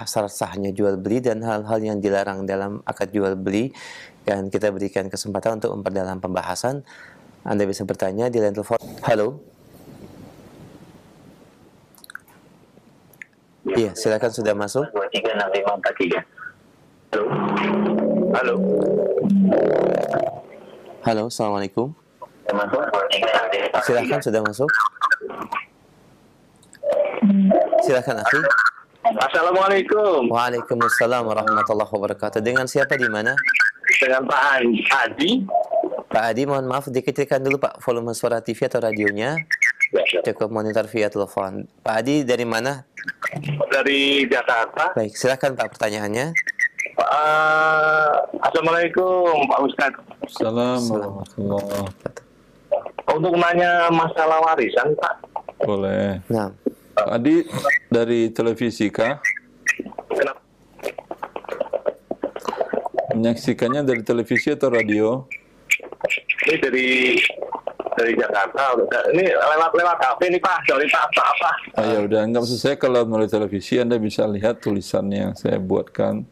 [SPEAKER 2] syarat sahnya jual beli dan hal-hal yang dilarang dalam akad jual beli. Dan kita berikan kesempatan untuk memperdalam pembahasan. Anda bisa bertanya di line telepon. Halo. Iya, silakan, sudah masuk.
[SPEAKER 3] 236543. Halo.
[SPEAKER 2] Halo, assalamualaikum.
[SPEAKER 3] Masuk.
[SPEAKER 2] Silakan, sudah masuk. Silakan, akhi.
[SPEAKER 3] Assalamualaikum.
[SPEAKER 2] Waalaikumsalam warahmatullahi wabarakatuh. Dengan siapa di mana?
[SPEAKER 3] Dengan Pak Adi.
[SPEAKER 2] Pak Adi, mohon maaf dikecilkan dulu Pak volume suara TV atau radionya.
[SPEAKER 3] Ya.
[SPEAKER 2] Cukup monitor via telepon. Pak Adi dari mana?
[SPEAKER 3] Dari Jakarta.
[SPEAKER 2] Baik, silakan Pak pertanyaannya.
[SPEAKER 3] Assalamualaikum Pak Ustadz.
[SPEAKER 1] Assalamualaikum warahmatullahi wabarakatuh.
[SPEAKER 3] Untuk nanya masalah warisan Pak.
[SPEAKER 1] Boleh.
[SPEAKER 2] Nah,
[SPEAKER 1] Pak Adi dari televisi kah?
[SPEAKER 3] Kenapa?
[SPEAKER 1] Menyaksikannya dari televisi atau radio?
[SPEAKER 3] Ini dari Jakarta. Ini lewat HP nih Pak. Sorry Pak, apa?
[SPEAKER 1] Ya udah, nggak maksud saya kalau melalui televisi Anda bisa lihat tulisannya yang saya buatkan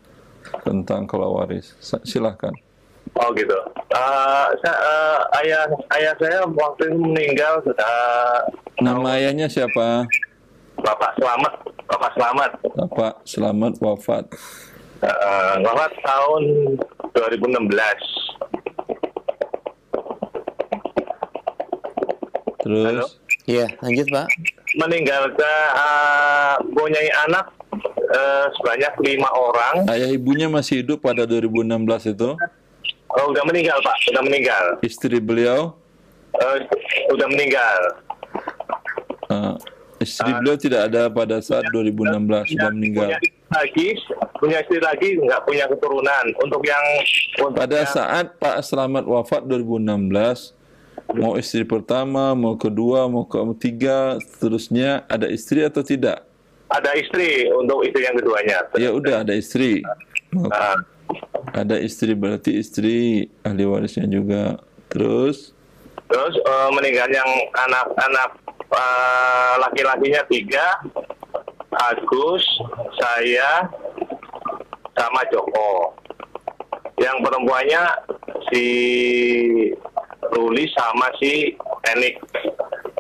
[SPEAKER 1] tentang waris. Silahkan.
[SPEAKER 3] Oh gitu. Ayah saya waktu itu meninggal sudah.
[SPEAKER 1] Nama ayahnya siapa?
[SPEAKER 3] Bapak Selamat.
[SPEAKER 1] Bapak Selamat wafat.
[SPEAKER 3] Wafat tahun 2016.
[SPEAKER 1] Terus?
[SPEAKER 3] Halo?
[SPEAKER 2] iya lanjut Pak.
[SPEAKER 3] Meninggalkan punya anak sebanyak 5 orang.
[SPEAKER 1] Ayah ibunya masih hidup pada 2016 itu?
[SPEAKER 3] Oh, udah meninggal Pak, udah meninggal.
[SPEAKER 1] Istri beliau?
[SPEAKER 3] Udah meninggal.
[SPEAKER 1] Istri beliau tidak ada pada saat 2016, sudah meninggal.
[SPEAKER 3] Punya istri lagi, nggak punya keturunan.
[SPEAKER 1] Pada saat Pak Selamat wafat 2016, mau istri pertama, mau kedua, mau ketiga, seterusnya, ada istri atau tidak?
[SPEAKER 3] Ada istri untuk istri yang keduanya.
[SPEAKER 1] Ya udah, ada istri. Ada istri berarti istri ahli warisnya juga. Terus
[SPEAKER 3] meninggal yang anak-anak laki-lakinya 3, Agus, saya, sama Joko. Yang perempuannya si Ruli sama si Enik.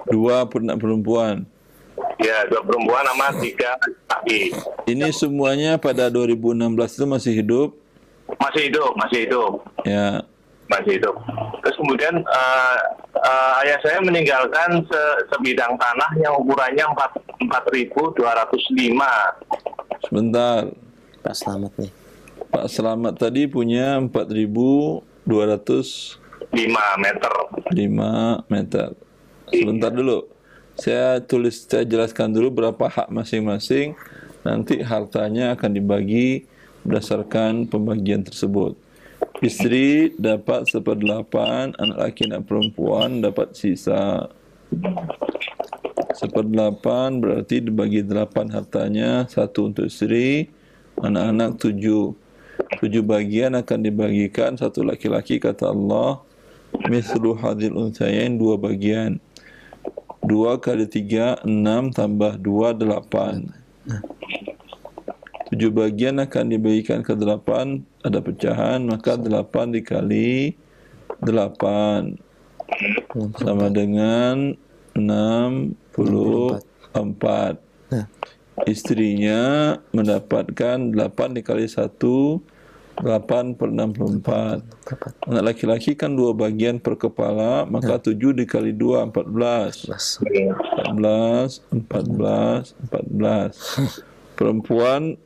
[SPEAKER 1] 2 perempuan.
[SPEAKER 3] Ya, 2 perempuan sama 3 laki.
[SPEAKER 1] Ini semuanya pada 2016 itu masih hidup?
[SPEAKER 3] Masih hidup.
[SPEAKER 1] Ya.
[SPEAKER 3] Masih hidup. Terus kemudian ayah saya meninggalkan sebidang tanah yang ukurannya 4.205.
[SPEAKER 1] Sebentar.
[SPEAKER 2] Pak Selamat nih.
[SPEAKER 1] Pak Selamat tadi punya 4.205
[SPEAKER 3] meter.
[SPEAKER 1] Sebentar dulu. Saya jelaskan dulu berapa hak masing-masing. Nanti hartanya akan dibagi berdasarkan pembagian tersebut. Istri dapat 1/8, anak laki anak perempuan dapat sisa 1/8, berarti dibagi 8 hartanya, 1 untuk istri, anak-anak 7. 7 bagian akan dibagikan, 1 laki-laki kata Allah, mislu hadil unthayain, 2 bagian. 2 kali 3, 6 tambah 2, 8. 7 bagian akan dibagikan ke 8, ada pecahan, maka 8 dikali 8 sama dengan 64. Istrinya mendapatkan 8 dikali 1, 8/64. Anak laki-laki kan 2 bagian per kepala, maka 7 dikali 2, 14. 14. Perempuan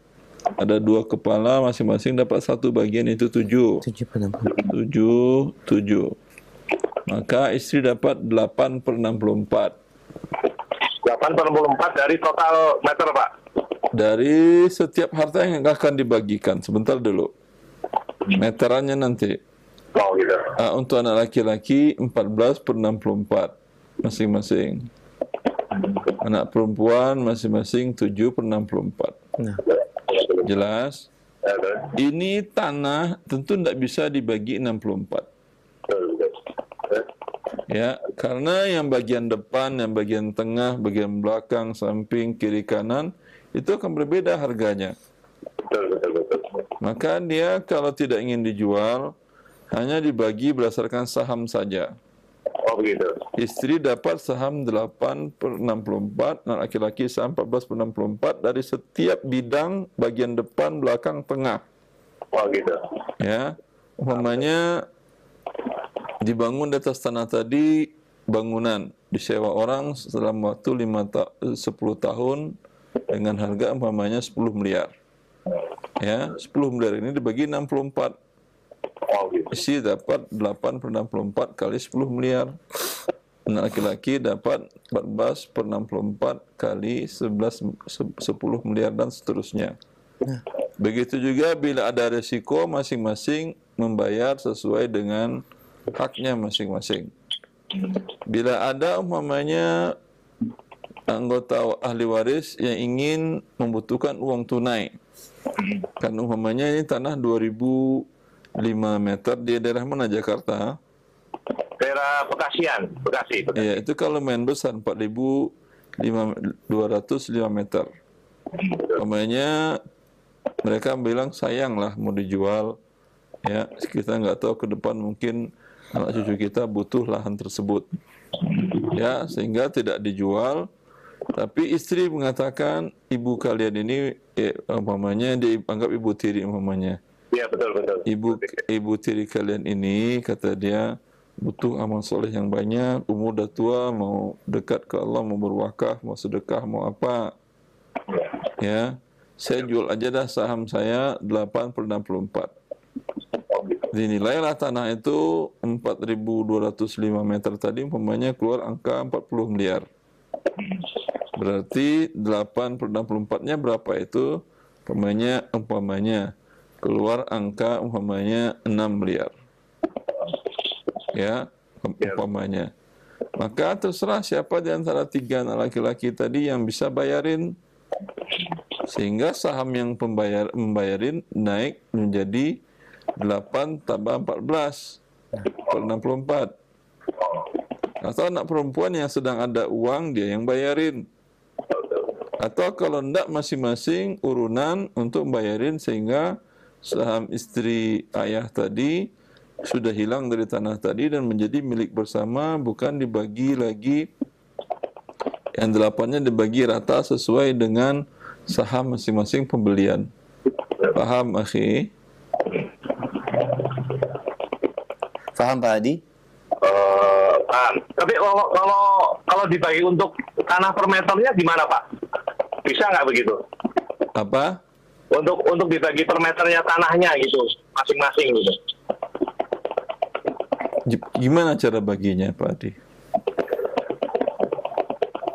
[SPEAKER 1] ada 2 kepala, masing-masing dapat 1 bagian, itu 7. 7. Maka istri dapat 8/64.
[SPEAKER 3] 8/64 dari total meter Pak?
[SPEAKER 1] Dari setiap harta yang akan dibagikan. Sebentar dulu. Meterannya nanti.
[SPEAKER 3] Oh gitu.
[SPEAKER 1] Untuk anak laki-laki 14/64 masing-masing. Anak perempuan masing-masing 7/64. Jelas? Ini tanah tentu tidak bisa dibagi 64. Ya, karena yang bagian depan, yang bagian tengah, bagian belakang, samping, kiri, kanan itu akan berbeda harganya. Maka dia kalau tidak ingin dijual hanya dibagi berdasarkan saham saja.
[SPEAKER 3] Oh begitu.
[SPEAKER 1] Istri dapat saham 8/64, anak laki-laki saham 14/64 dari setiap bidang bagian depan, belakang, tengah.
[SPEAKER 3] Oh gitu.
[SPEAKER 1] Ya, umpamanya dibangun di atas tanah tadi bangunan disewa orang selama waktu 10 tahun dengan harga umpamanya 10 miliar. Ya, 10 miliar ini dibagi 64.
[SPEAKER 3] Oh gitu.
[SPEAKER 1] Istri dapat 8/64 kali 10 miliar. Anak laki-laki dapat 14/64 kali 10 miliar dan seterusnya. Begitu juga bila ada resiko, masing-masing membayar sesuai dengan haknya masing-masing. Bila ada umpamanya anggota ahli waris yang ingin membutuhkan uang tunai, kan umpamanya ini tanah 2005 meter di daerah mana Jakarta?
[SPEAKER 3] Daerah Bekasi.
[SPEAKER 1] Ya, itu kalau main besar 4.205 meter. Umpamanya mereka bilang sayang lah mau dijual, ya kita nggak tahu ke depan mungkin anak cucu kita butuh lahan tersebut, ya sehingga tidak dijual. Tapi istri mengatakan ibu kalian ini umpamanya dianggap ibu tiri umpamanya.
[SPEAKER 3] Iya betul.
[SPEAKER 1] Ibu tiri kalian ini kata dia butuh amal soleh yang banyak, umur dah tua, mau dekat ke Allah, mau berwakaf, mau sedekah, mau apa, ya saya jual aja dah saham saya 8/64. Dinilailah tanah itu 4.205 meter tadi umpamanya keluar angka 40 miliar. Berarti 8/64-nya berapa itu? Umpamanya keluar angka umpamanya 6 miliar. Ya, umpamanya. Maka terserah siapa di antara 3 anak laki-laki tadi yang bisa bayarin. Sehingga saham yang membayarin naik menjadi 8/14/64. Atau anak perempuan yang sedang ada uang dia yang bayarin. Atau kalau enggak masing-masing urunan untuk bayarin sehingga saham istri ayah tadi sudah hilang dari tanah tadi dan menjadi milik bersama, bukan dibagi lagi. Yang 8-nya dibagi rata sesuai dengan saham masing-masing pembelian. Paham, akhi?
[SPEAKER 2] Paham Pak Hadi?
[SPEAKER 3] Paham. Tapi kalau dibagi untuk tanah per meternya gimana Pak? Bisa nggak begitu?
[SPEAKER 1] Apa?
[SPEAKER 3] Untuk dibagi per meternya tanahnya gitu, masing-masing gitu.
[SPEAKER 1] Gimana cara baginya, Pak Adi?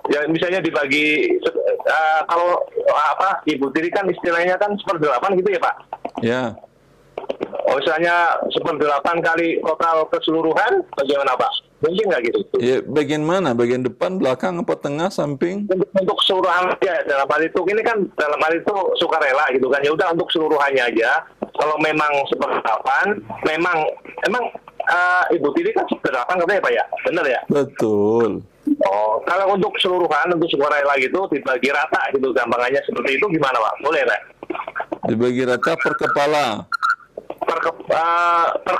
[SPEAKER 3] Ya misalnya dibagi kalau ibu tiri kan istilahnya kan 1/8 gitu ya Pak?
[SPEAKER 1] Ya.
[SPEAKER 3] Oh misalnya 1/8 kali total keseluruhan bagaimana Pak? Mungkin nggak gitu?
[SPEAKER 1] Ya, bagian mana? Bagian depan, belakang, apa tengah, samping?
[SPEAKER 3] Untuk keseluruhan aja dalam hal itu, ini kan dalam hal itu sukarela gitu kan, ya udah untuk keseluruhannya aja. Kalau memang 1/8, emang ibu tiri kan 1/8 katanya Pak ya, benar ya?
[SPEAKER 1] Betul.
[SPEAKER 3] Oh, kalau untuk keseluruhan, untuk sukarela gitu dibagi rata gitu, gampangannya seperti itu gimana Pak? Boleh Pak?
[SPEAKER 1] Dibagi rata per kepala.
[SPEAKER 3] Per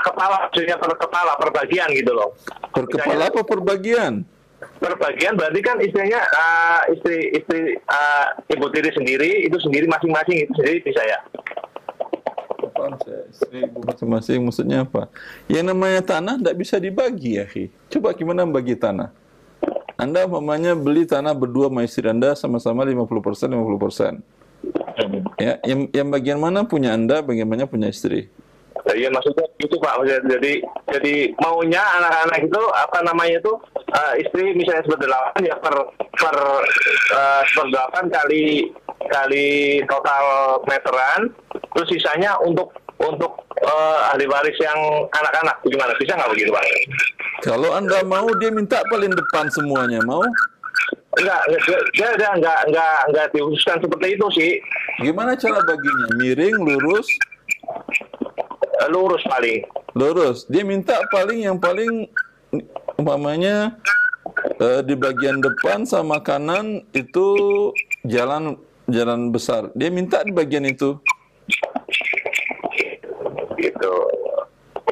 [SPEAKER 3] kepala, maksudnya per kepala, per bagian gitu loh.
[SPEAKER 1] Per kepala apa per bagian?
[SPEAKER 3] Per bagian berarti kan istilahnya istri ibu tiri sendiri, itu sendiri masing-masing, itu sendiri bisa ya?
[SPEAKER 1] Apaan saya? Istri ibu masing-masing maksudnya apa? Yang namanya tanah tidak bisa dibagi, ya. Coba gimana bagi tanah? Anda umpamanya beli tanah berdua sama istri Anda sama-sama 50%, 50%. Ya, yang bagian mana punya Anda, bagian mana punya istri?
[SPEAKER 3] Iya maksudnya itu Pak, jadi maunya anak-anak itu istri misalnya 1/8 ya per 1/8 kali total meteran, terus sisanya untuk ahli waris yang anak-anak gimana, bisa nggak begitu Pak?
[SPEAKER 1] Kalau Anda mau, dia minta paling depan semuanya, mau?
[SPEAKER 3] Enggak diususkan seperti itu sih.
[SPEAKER 1] Gimana cara baginya? Miring, lurus?
[SPEAKER 3] Lurus paling.
[SPEAKER 1] Lurus. Dia minta yang paling umpamanya di bagian depan sama kanan itu jalan besar. Dia minta di bagian itu.
[SPEAKER 3] Gitu.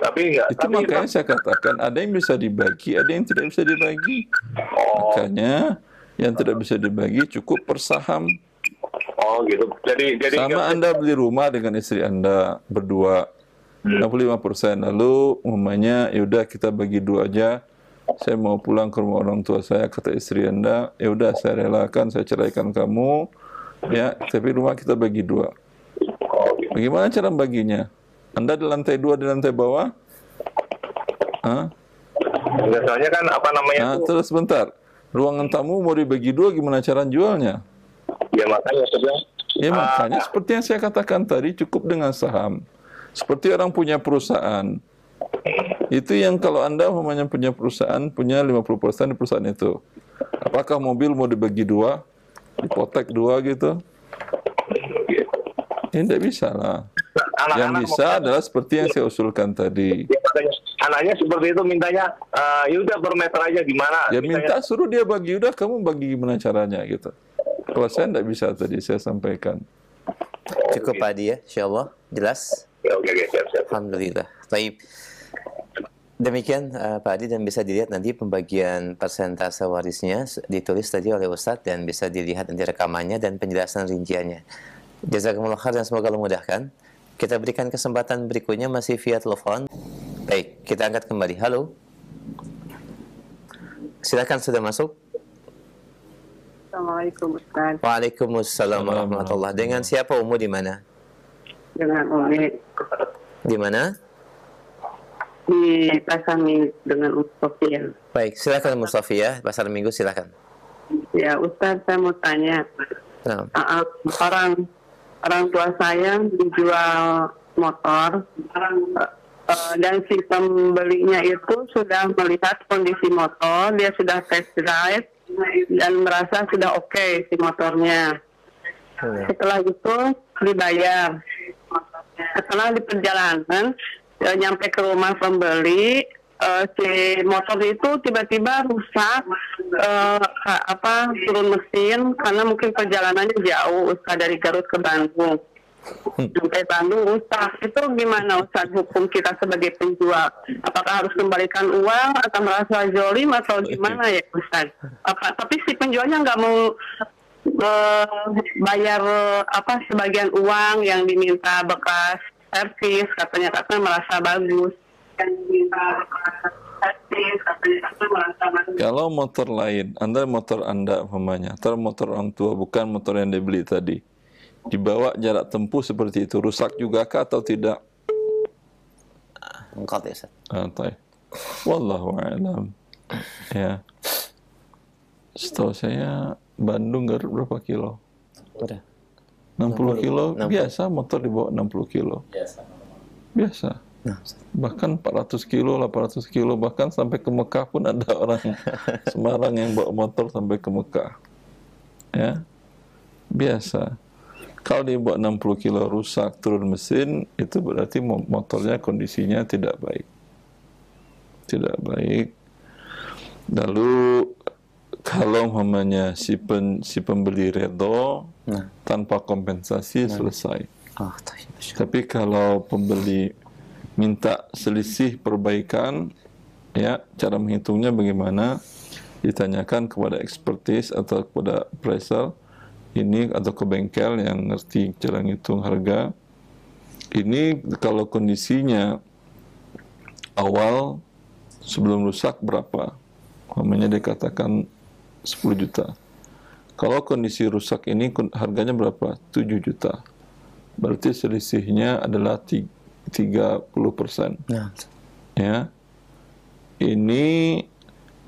[SPEAKER 3] Tapi
[SPEAKER 1] makanya saya katakan ada yang bisa dibagi, ada yang tidak bisa dibagi. Makanya yang tidak bisa dibagi cukup per saham.
[SPEAKER 3] Oh gitu. Jadi
[SPEAKER 1] sama Anda beli rumah dengan istri Anda berdua 65%, lalu umpamanya yaudah kita bagi 2 aja. Saya mau pulang ke rumah orang tua saya, kata istri Anda, ya udah saya relakan, saya ceraikan kamu, ya, tapi rumah kita bagi 2. Bagaimana cara baginya? Anda di lantai 2 di lantai bawah? Hah?
[SPEAKER 3] Biasanya kan apa namanya
[SPEAKER 1] Nah,
[SPEAKER 3] tuh,
[SPEAKER 1] terus sebentar. Ruangan tamu mau dibagi 2, gimana cara jualnya?
[SPEAKER 3] ya makanya saya bilang,
[SPEAKER 1] Ya makanya seperti yang saya katakan tadi, cukup dengan saham. Seperti orang punya perusahaan. Itu yang kalau Anda umpamanya punya perusahaan, punya 50% di perusahaan itu. Apakah mobil mau dibagi 2, hipotek 2 gitu? Ya tidak bisa lah. Yang
[SPEAKER 3] anak-anak
[SPEAKER 1] bisa adalah seperti yang saya usulkan tadi.
[SPEAKER 3] ya, makanya anaknya seperti itu mintanya, ya udah per meter aja gimana?
[SPEAKER 1] Ya
[SPEAKER 3] Misalnya,
[SPEAKER 1] minta suruh dia bagi, udah kamu bagi gimana caranya gitu. Kalau saya tidak bisa tadi saya sampaikan.
[SPEAKER 2] Cukup Pak Adi ya, insyaallah jelas.
[SPEAKER 3] ya oke, siap.
[SPEAKER 2] Alhamdulillah. Baik. Demikian Pak Adi, dan bisa dilihat nanti pembagian persentase warisnya ditulis tadi oleh Ustadz, dan bisa dilihat nanti rekamannya dan penjelasan rinciannya. Jazakumullah khair dan semoga Allah mudahkan. Kita berikan kesempatan berikutnya masih via telepon. Baik, kita angkat kembali. Halo. Silakan, sudah masuk.
[SPEAKER 4] Assalamualaikum Ustaz.
[SPEAKER 2] Waalaikumsalam warahmatullahi. Dengan siapa Umu, di mana?
[SPEAKER 4] Dengan Umi
[SPEAKER 2] Di mana?
[SPEAKER 4] di Pasar Minggu dengan Sofia.
[SPEAKER 2] Baik, silakan Mustafi ya, Pasar Minggu silakan.
[SPEAKER 4] Ya Ustaz, saya mau tanya.
[SPEAKER 2] Nah,
[SPEAKER 4] Orang tua saya dijual motor, dan si pembelinya itu sudah melihat kondisi motor, dia sudah test drive dan merasa sudah oke si motornya. Setelah itu dibayar. Setelah di perjalanan nyampe ke rumah pembeli, si motor itu tiba-tiba rusak, turun mesin karena mungkin perjalanannya jauh, Ustaz, dari Garut ke Bandung. Sampai Bandung rusak. Itu gimana Ustaz hukum kita sebagai penjual? Apakah harus kembalikan uang atau merasa zolim atau gimana ya Ustaz? Tapi si penjualnya nggak mau bayar sebagian uang yang diminta bekas servis, katanya merasa bagus.
[SPEAKER 1] kalau motor lain, motor Anda umpamanya, atau motor orang tua, bukan motor yang dibeli tadi, dibawa jarak tempuh seperti itu, rusak juga kah atau tidak?
[SPEAKER 2] engkau ya Ustaz.
[SPEAKER 1] Wallahu a'lam. Ya. Setahu saya Bandung Garut berapa kilo?
[SPEAKER 2] Udah.
[SPEAKER 1] 60 kilo
[SPEAKER 2] 60.
[SPEAKER 1] biasa, motor dibawa 60 kilo. Biasa.
[SPEAKER 2] Nah,
[SPEAKER 1] Bahkan 400 kilo, 800 kilo, bahkan sampai ke Mekah pun ada orang Semarang yang bawa motor sampai ke Mekah. Ya. Biasa. Kalau dia bawa 60 kilo rusak, turun mesin, itu berarti motornya kondisinya tidak baik. Tidak baik. Lalu kalau umpamanya si pembeli redo, tanpa kompensasi selesai. Tapi kalau pembeli minta selisih perbaikan, ya cara menghitungnya bagaimana? Ditanyakan kepada expertise atau kepada appraisal ini atau ke bengkel yang ngerti cara ngitung harga. Ini kalau kondisinya awal sebelum rusak berapa? Umpamanya dia katakan 10 juta. Kalau kondisi rusak ini harganya berapa? 7 juta. Berarti selisihnya adalah 30%. Ya. Ini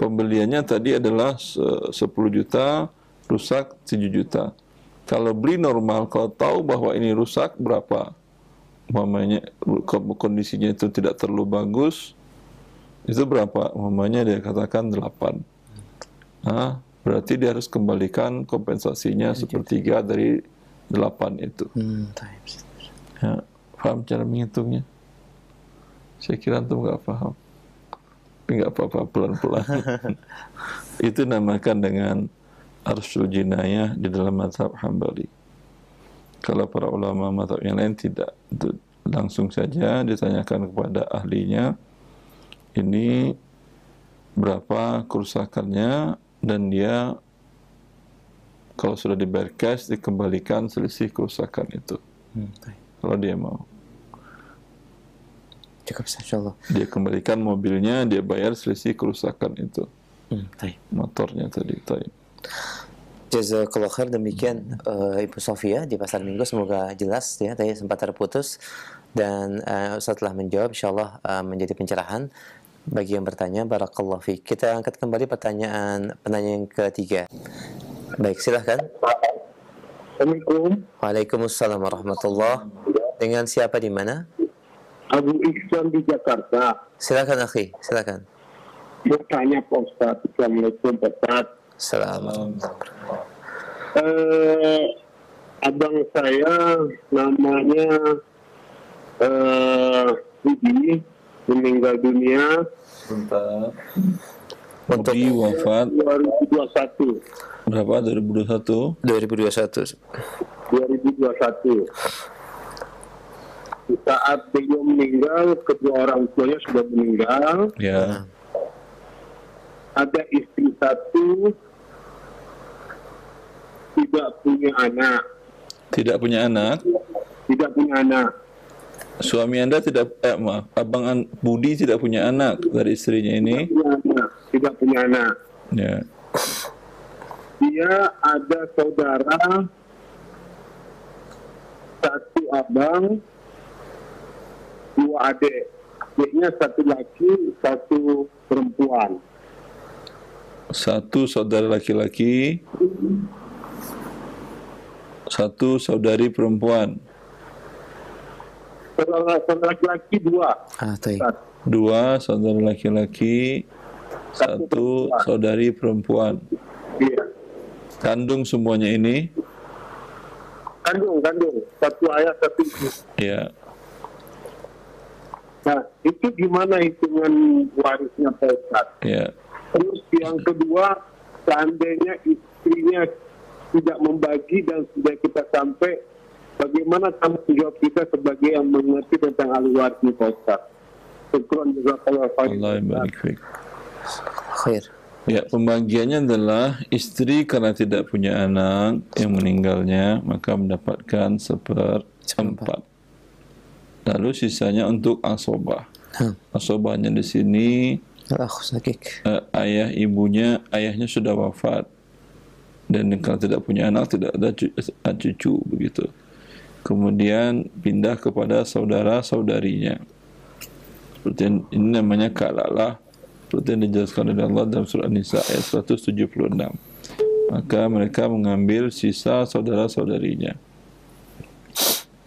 [SPEAKER 1] pembeliannya tadi adalah 10 juta, rusak 7 juta. Kalau beli normal, kalau tahu bahwa ini rusak berapa? Umpamanya kondisinya itu tidak terlalu bagus, itu berapa? Umpamanya dia katakan 8. Nah, berarti dia harus kembalikan kompensasinya sepertiga dari 8 itu. Ya, paham cara menghitungnya? Saya kira antum nggak paham. Tapi nggak apa-apa, pelan-pelan. Itu namakan dengan arsul jinayah di dalam mazhab Hambali. Kalau para ulama mazhab yang lain tidak. Itu langsung saja ditanyakan kepada ahlinya, ini berapa kerusakannya, dan dia kalau sudah dibayar cash dikembalikan selisih kerusakan itu. Kalau dia mau.
[SPEAKER 2] Cukup, insyaallah.
[SPEAKER 1] Dia kembalikan mobilnya, dia bayar selisih kerusakan itu. Motornya tadi.
[SPEAKER 2] Jazakallah khair, demikian Ibu Sofia di Pasar Minggu, semoga jelas ya, tadi sempat terputus dan Ustaz telah menjawab, insyaallah menjadi pencerahan bagi yang bertanya. Barakallahu fiik. Kita angkat kembali penanya yang ketiga. Baik, silahkan.
[SPEAKER 5] Assalamualaikum.
[SPEAKER 2] Waalaikumsalam warahmatullah. Dengan siapa di mana?
[SPEAKER 5] Abu Iksan di Jakarta.
[SPEAKER 2] Silakan akhi, silakan.
[SPEAKER 5] Bertanya Pak Ustaz. Assalamualaikum Pak Ustaz.
[SPEAKER 2] Assalamualaikum.
[SPEAKER 5] Abang saya namanya Budi, meninggal dunia
[SPEAKER 2] Untuk
[SPEAKER 1] Budi wafat
[SPEAKER 5] 2021.
[SPEAKER 1] berapa? 2021.
[SPEAKER 2] 2021.
[SPEAKER 5] 2021. Saat beliau meninggal, kedua orang tuanya sudah meninggal.
[SPEAKER 1] Ya.
[SPEAKER 5] Ada istri satu, tidak punya anak.
[SPEAKER 1] Tidak punya anak.
[SPEAKER 5] Tidak punya anak.
[SPEAKER 1] Suami Anda tidak, maaf, Abang Budi tidak punya anak dari istrinya ini.
[SPEAKER 5] Tidak punya anak.
[SPEAKER 1] Ya.
[SPEAKER 5] Dia ada saudara, satu abang, dua adik. Adiknya satu laki, satu perempuan.
[SPEAKER 1] Satu saudara laki-laki, satu saudari perempuan.
[SPEAKER 5] Saudara laki-laki dua.
[SPEAKER 2] Baik.
[SPEAKER 1] Dua saudara laki-laki, satu saudari perempuan.
[SPEAKER 5] Iya.
[SPEAKER 1] Kandung semuanya ini.
[SPEAKER 5] Kandung. Satu ayah, satu ibu.
[SPEAKER 1] Ya.
[SPEAKER 5] Nah, itu gimana hitungan warisnya Pak Ustaz?
[SPEAKER 1] Ya.
[SPEAKER 5] Terus yang kedua, seandainya istrinya tidak membagi dan sudah kita sampai, bagaimana tanggung jawab kita sebagai yang mengerti tentang ahli waris ini Pak Ustaz? Syukran jazakallahu khairan.
[SPEAKER 1] Allah barik fiik.
[SPEAKER 2] Khair.
[SPEAKER 1] Ya, pembagiannya adalah istri karena tidak punya anak yang meninggalnya, maka mendapatkan 1/4. Lalu sisanya untuk asobah. Asobahnya di sini ayah ibunya, ayahnya sudah wafat, dan kalau tidak punya anak tidak ada cucu begitu. Kemudian pindah kepada saudara-saudarinya. Seperti ini namanya kalalah, seperti yang dijelaskan oleh Allah dalam surah An-Nisa ayat 176. Maka mereka mengambil sisa saudara-saudarinya.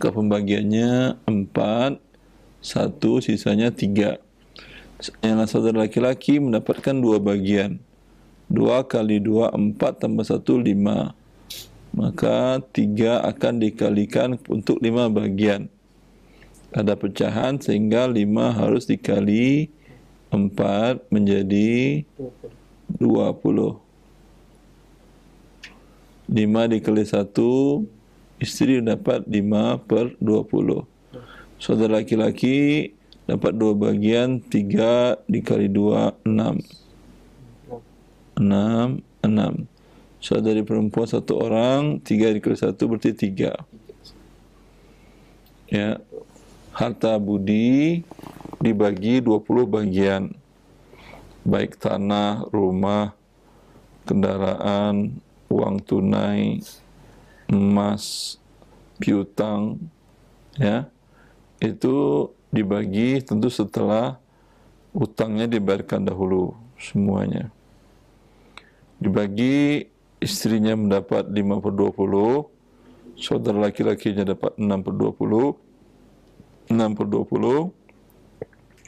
[SPEAKER 1] Pembagiannya 4, 1, sisanya 3. Yang saudara laki-laki mendapatkan 2 bagian. 2 kali 2, 4 tambah 1, 5. Maka 3 akan dikalikan untuk 5 bagian. Ada pecahan sehingga 5 harus dikali 4 menjadi 20. 5 dikali 1, istri dapat 5/20. Saudara laki-laki dapat 2 bagian, 3 dikali 2, 6. 6. Saudari perempuan 1 orang, 3 dikali 1 berarti 3. Ya. Harta budi dibagi 20 bagian. Baik tanah, rumah, kendaraan, uang tunai, emas, piutang, ya, itu dibagi tentu setelah utangnya dibayarkan dahulu semuanya. Dibagi, istrinya mendapat 5/20, saudara laki-lakinya dapat 6/20,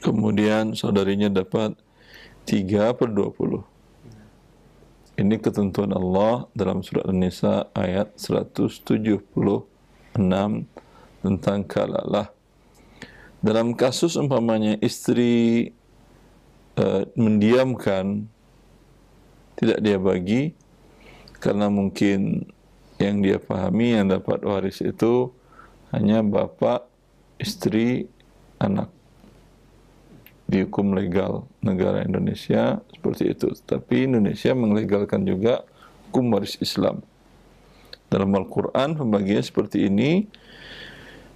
[SPEAKER 1] kemudian saudarinya dapat 3/20. Ini ketentuan Allah dalam surat An-Nisa ayat 176 tentang kalalah. Dalam kasus umpamanya istri mendiamkan, tidak dia bagi, karena mungkin yang dia pahami yang dapat waris itu hanya bapak, istri, anak. Di hukum legal negara Indonesia seperti itu. Tapi Indonesia melegalkan juga hukum waris Islam. Dalam Al-Quran pembagiannya seperti ini.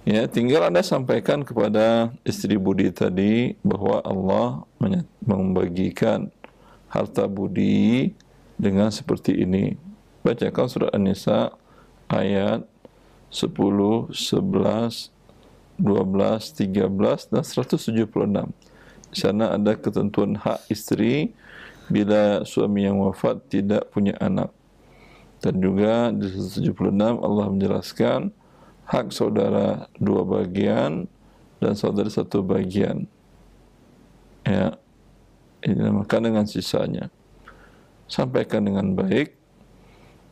[SPEAKER 1] Ya, tinggal Anda sampaikan kepada istri budi tadi bahwa Allah membagikan harta budi dengan seperti ini. Bacakan surah An-Nisa ayat 10, 11, 12, 13, dan 176. Di sana ada ketentuan hak istri bila suami yang wafat tidak punya anak. Dan juga di 176 Allah menjelaskan hak saudara 2 bagian dan saudara 1 bagian. Ya, ini dinamakan dengan sisanya. Sampaikan dengan baik,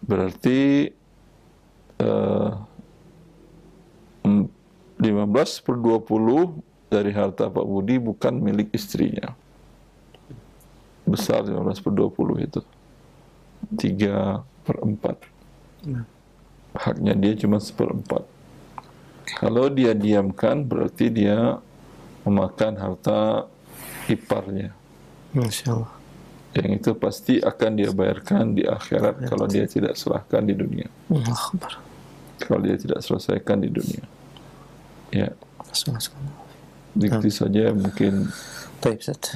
[SPEAKER 1] berarti 15/20 dari harta Pak Budi bukan milik istrinya. Besar 15/20 itu. 3/4. Haknya dia cuma 1/4. Kalau dia diamkan, berarti dia memakan harta iparnya.
[SPEAKER 2] Masya Allah.
[SPEAKER 1] Yang itu pasti akan dia bayarkan di akhirat kalau dia tidak serahkan di dunia.
[SPEAKER 2] Allahu Akbar.
[SPEAKER 1] Kalau dia tidak selesaikan di dunia. Ya, begitu saja mungkin.
[SPEAKER 2] Baik, Ustaz.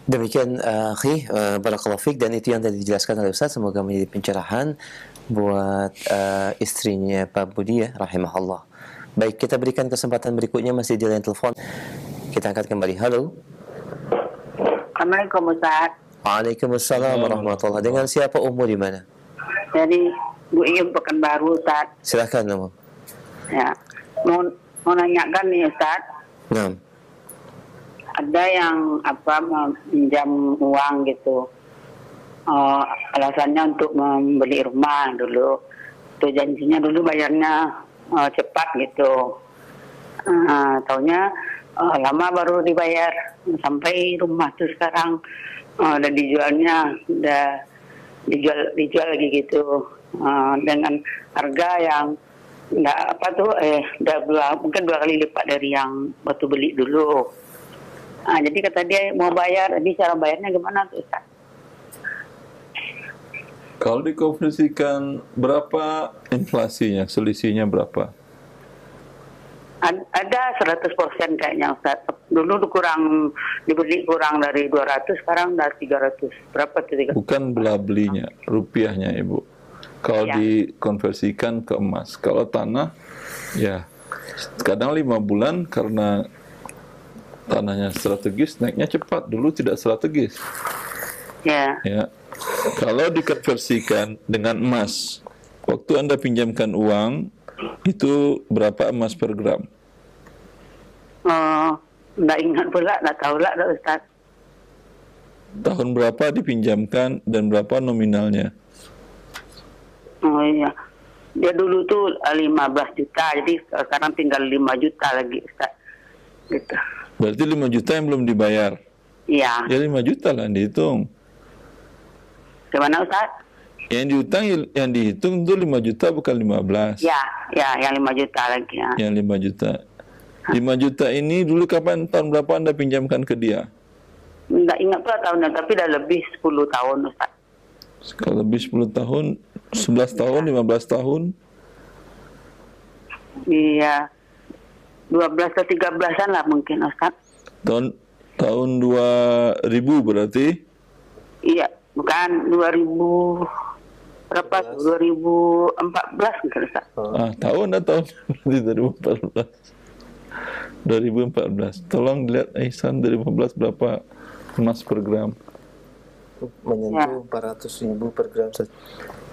[SPEAKER 2] Demikian akhi, barakallahu fiik, dan itu yang tadi dijelaskan oleh Ustaz, semoga menjadi pencerahan buat istrinya Pak Budi ya, rahimahullah. Baik, kita berikan kesempatan berikutnya masih di line telepon. Kita angkat kembali. Halo.
[SPEAKER 6] Assalamualaikum Ustaz.
[SPEAKER 2] Waalaikumsalam warahmatullahi. Dengan siapa, umur di mana?
[SPEAKER 6] Jadi Bu Iyum Pekanbaru Ustaz.
[SPEAKER 2] Silakan, Om.
[SPEAKER 6] Ya, mau nanyakan nih Ustaz.
[SPEAKER 2] Nah.
[SPEAKER 6] Ada yang mau pinjam uang gitu. Alasannya untuk membeli rumah dulu. Itu janjinya dulu bayarnya cepat gitu. Taunya lama baru dibayar sampai rumah tuh sekarang udah dijualnya, udah dijual lagi gitu dengan harga yang mungkin 2 kali lipat dari yang waktu beli dulu. Jadi kata dia mau bayar, jadi cara bayarnya gimana tuh Ustaz?
[SPEAKER 1] Kalau dikonversikan berapa inflasinya, selisihnya berapa?
[SPEAKER 6] Ada 100% kayaknya Ustaz. Dulu dibeli kurang dari 200, sekarang udah 300. Berapa tuh?
[SPEAKER 1] Bukan belah belinya, rupiahnya Ibu. Kalau dikonversikan ke emas. Kalau tanah, ya kadang 5 bulan karena tanahnya strategis, naiknya cepat. Dulu tidak strategis.
[SPEAKER 6] Ya.
[SPEAKER 1] Kalau dikonversikan dengan emas, waktu Anda pinjamkan uang, itu berapa emas per gram?
[SPEAKER 6] Nggak ingat pula, nggak tahu lah Ustaz.
[SPEAKER 1] Tahun berapa dipinjamkan dan berapa nominalnya?
[SPEAKER 6] Oh iya. Dia dulu tuh 15 juta, jadi sekarang tinggal 5 juta lagi Ustaz. Gitu.
[SPEAKER 1] Berarti 5 juta yang belum dibayar?
[SPEAKER 6] Iya.
[SPEAKER 1] Ya 5 juta lah yang dihitung.
[SPEAKER 6] Gimana Ustaz?
[SPEAKER 1] Yang dihitung itu 5 juta bukan 15.
[SPEAKER 6] Ya, yang 5 juta lagi ya.
[SPEAKER 1] Yang 5 juta. 5 juta ini dulu tahun berapa Anda pinjamkan ke dia?
[SPEAKER 6] Enggak ingat pula tahunnya, tapi udah lebih 10 tahun Ustaz.
[SPEAKER 1] Kalau lebih 10 tahun, 11 tahun, 15 tahun?
[SPEAKER 6] Iya. 12 atau 13-an lah mungkin Ustaz.
[SPEAKER 1] Tahun 2000 berarti?
[SPEAKER 6] Iya, bukan 2000 berapa? 2014 mungkin Ustaz.
[SPEAKER 1] Tahun atau berarti 2014. Tolong lihat Ihsan 2014 berapa emas per gram?
[SPEAKER 2] Menyentuh 400.000 per gram.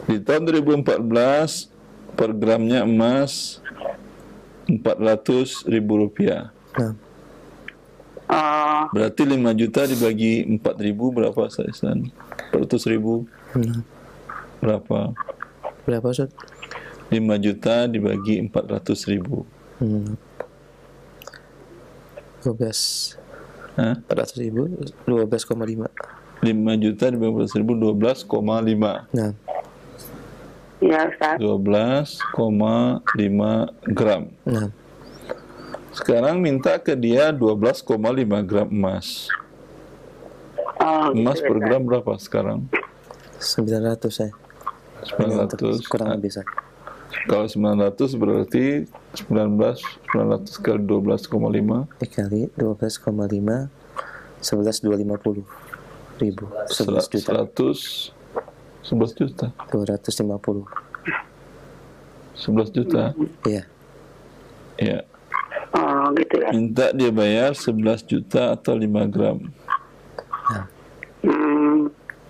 [SPEAKER 1] Di tahun 2014 per gramnya emas 400.000 rupiah. Berarti 5 juta dibagi 4.000 berapa Ihsan? 400.000. Berapa?
[SPEAKER 2] Berapa Ustaz?
[SPEAKER 1] 5 juta dibagi 400.000.
[SPEAKER 2] 12. 400.000 12,5.
[SPEAKER 1] 5 juta dibagi 400.000 12,5.
[SPEAKER 2] Nah.
[SPEAKER 6] Iya Ustaz.
[SPEAKER 1] 12,5 gram.
[SPEAKER 2] Nah.
[SPEAKER 1] Sekarang minta ke dia 12,5 gram emas. Emas per gram berapa sekarang?
[SPEAKER 2] 900 ya.
[SPEAKER 1] 900.
[SPEAKER 2] Kurang lebih Ustaz.
[SPEAKER 1] Kalau 900 berarti 900 kali 12,5
[SPEAKER 2] dikali 12,5 11.250.000 11 juta.
[SPEAKER 1] 11 juta.
[SPEAKER 2] 250.
[SPEAKER 1] 11 juta.
[SPEAKER 2] Iya.
[SPEAKER 1] Ya.
[SPEAKER 6] Oh gitu ya.
[SPEAKER 1] Minta dia bayar 11 juta atau 5 gram.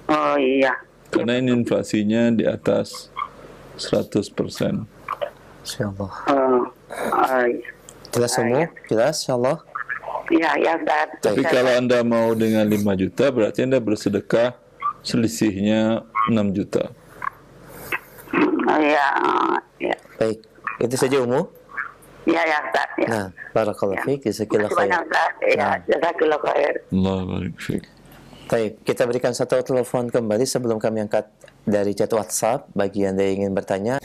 [SPEAKER 6] Oh iya.
[SPEAKER 1] Karena ini inflasinya di atas 100%.
[SPEAKER 2] Insyaallah.
[SPEAKER 6] Iya.
[SPEAKER 2] Jelas semua? Jelas insyaallah.
[SPEAKER 6] Iya, ya Ustaz.
[SPEAKER 1] Tapi kalau Anda mau dengan 5 juta, berarti Anda bersedekah selisihnya 6 juta.
[SPEAKER 6] Iya, iya.
[SPEAKER 2] Baik. Itu saja Umu.
[SPEAKER 6] Iya, ya Ustaz. Ya.
[SPEAKER 2] Nah, barakallahu fiik, jazakallahu
[SPEAKER 6] Terima kasih banyak
[SPEAKER 2] khair.
[SPEAKER 6] Ustaz. Iya, jazakallahu khair.
[SPEAKER 1] Allah barik fiik.
[SPEAKER 2] Baik, kita berikan satu telepon kembali sebelum kami angkat dari chat WhatsApp bagi Anda yang ingin bertanya.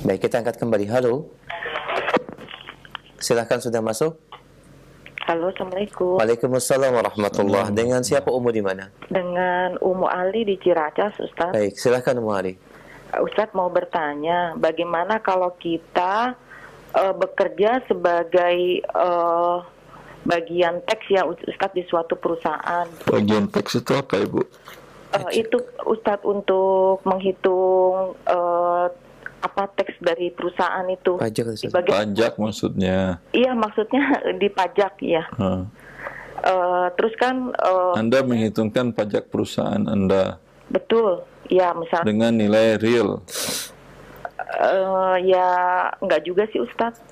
[SPEAKER 2] Baik, kita angkat kembali. Halo. Silahkan, sudah masuk.
[SPEAKER 7] Halo, Assalamualaikum.
[SPEAKER 2] Waalaikumsalam warahmatullah. Dengan siapa Umu di mana?
[SPEAKER 7] Dengan Umu Ali di Ciracas, Ustaz.
[SPEAKER 2] Baik, silahkan Umu Ali.
[SPEAKER 7] Ustaz mau bertanya, bagaimana kalau kita bekerja sebagai bagian teks ya Ustaz di suatu perusahaan?
[SPEAKER 1] Bagian teks itu apa Ibu?
[SPEAKER 7] Itu Ustaz untuk menghitung teks dari perusahaan itu.
[SPEAKER 2] Pajak, Ustaz.
[SPEAKER 1] Pajak maksudnya.
[SPEAKER 7] Iya, maksudnya di pajak ya. Terus kan
[SPEAKER 1] Anda menghitungkan pajak perusahaan Anda.
[SPEAKER 7] betul. Ya, misalnya
[SPEAKER 1] dengan nilai real.
[SPEAKER 7] Ya enggak juga sih Ustadz.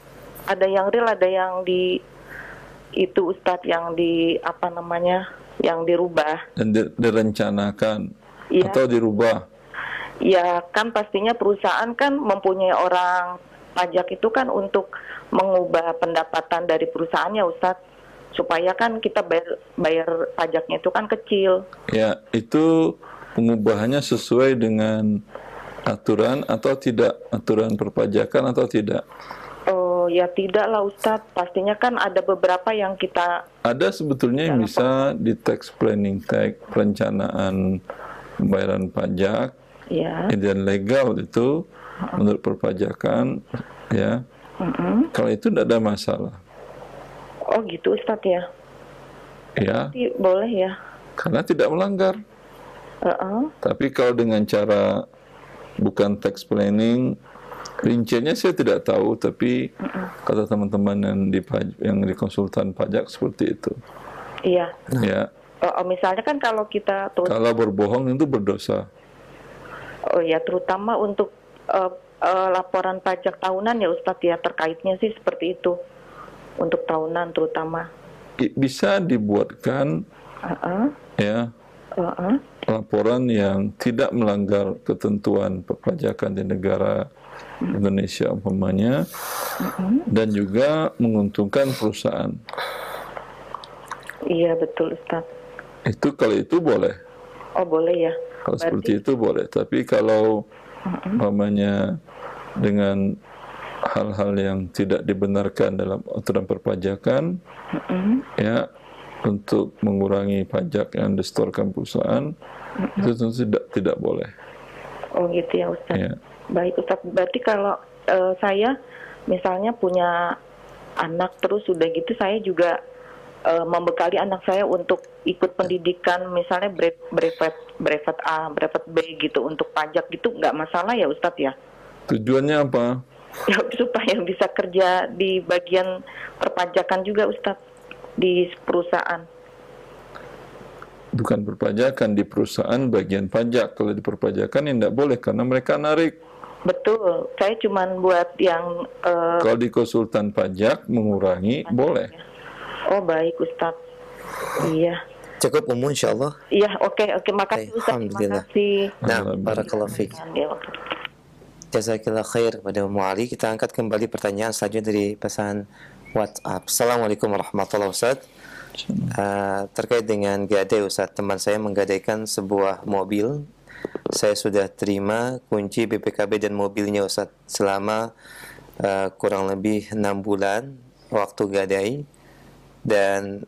[SPEAKER 7] Ada yang real, ada yang itu Ustadz yang yang dirubah.
[SPEAKER 1] Dan direncanakan
[SPEAKER 7] ya.
[SPEAKER 1] Atau dirubah.
[SPEAKER 7] Ya kan pastinya perusahaan kan mempunyai orang pajak itu kan untuk mengubah pendapatan dari perusahaannya Ustadz. Supaya kan kita bayar pajaknya itu kan kecil.
[SPEAKER 1] Ya, itu pengubahannya sesuai dengan aturan atau tidak, aturan perpajakan atau tidak?
[SPEAKER 7] Oh ya tidak lah Ustadz, pastinya kan ada beberapa yang kita...
[SPEAKER 1] Ada sebetulnya yang bisa di tax planning, tax perencanaan pembayaran pajak,
[SPEAKER 7] ya.
[SPEAKER 1] Dan legal itu menurut perpajakan, ya. Kalau itu tidak ada masalah.
[SPEAKER 7] Oh gitu Ustadz ya?
[SPEAKER 1] Ya.
[SPEAKER 7] Jadi, boleh ya?
[SPEAKER 1] Karena tidak melanggar. Tapi kalau dengan cara bukan tax planning, rinciannya saya tidak tahu, tapi kata teman-teman yang di konsultan pajak seperti itu.
[SPEAKER 7] Iya.
[SPEAKER 1] Ya.
[SPEAKER 7] Misalnya kan kalau kita
[SPEAKER 1] kalau berbohong itu berdosa.
[SPEAKER 7] Oh ya, terutama untuk laporan pajak tahunan ya Ustadz ya, terkaitnya sih seperti itu. Untuk tahunan terutama.
[SPEAKER 1] Bisa dibuatkan ya. Laporan yang tidak melanggar ketentuan perpajakan di negara Indonesia umpamanya, dan juga menguntungkan perusahaan.
[SPEAKER 7] Iya betul Ustaz.
[SPEAKER 1] Kalau itu boleh.
[SPEAKER 7] Oh boleh ya.
[SPEAKER 1] Kalau seperti itu boleh. Tapi kalau umpamanya dengan hal-hal yang tidak dibenarkan dalam aturan perpajakan, ya, untuk mengurangi pajak yang disetorkan perusahaan, itu tentu tidak boleh.
[SPEAKER 7] Oh gitu ya Ustaz.
[SPEAKER 1] Ya.
[SPEAKER 7] Baik Ustaz, berarti kalau saya misalnya punya anak terus sudah gitu, saya juga membekali anak saya untuk ikut pendidikan misalnya brevet A, brevet B gitu untuk pajak gitu, nggak masalah ya Ustaz ya?
[SPEAKER 1] Tujuannya apa?
[SPEAKER 7] Ya supaya bisa kerja di bagian perpajakan juga Ustaz. Di perusahaan. Bukan
[SPEAKER 1] perpajakan, di perusahaan bagian pajak. Kalau di perpajakan ya tidak boleh karena mereka narik.
[SPEAKER 7] Betul, saya cuma buat yang
[SPEAKER 1] kalau di konsultan pajak mengurangi pajak, boleh.
[SPEAKER 7] Oh baik Ustadz. Iya.
[SPEAKER 2] Cukup umum insyaallah.
[SPEAKER 7] Iya, oke, makasih Ustadz. Terima kasih.
[SPEAKER 2] Nah, barakallahu fiik. Jazakallahu khair kepada Ummu Ali. Kita angkat kembali pertanyaan selanjutnya dari pesan WhatsApp. Assalamualaikum warahmatullahi wabarakatuh. Terkait dengan gadai Ustaz, teman saya menggadaikan sebuah mobil. Saya sudah terima kunci BPKB dan mobilnya Ustaz selama kurang lebih 6 bulan waktu gadai, dan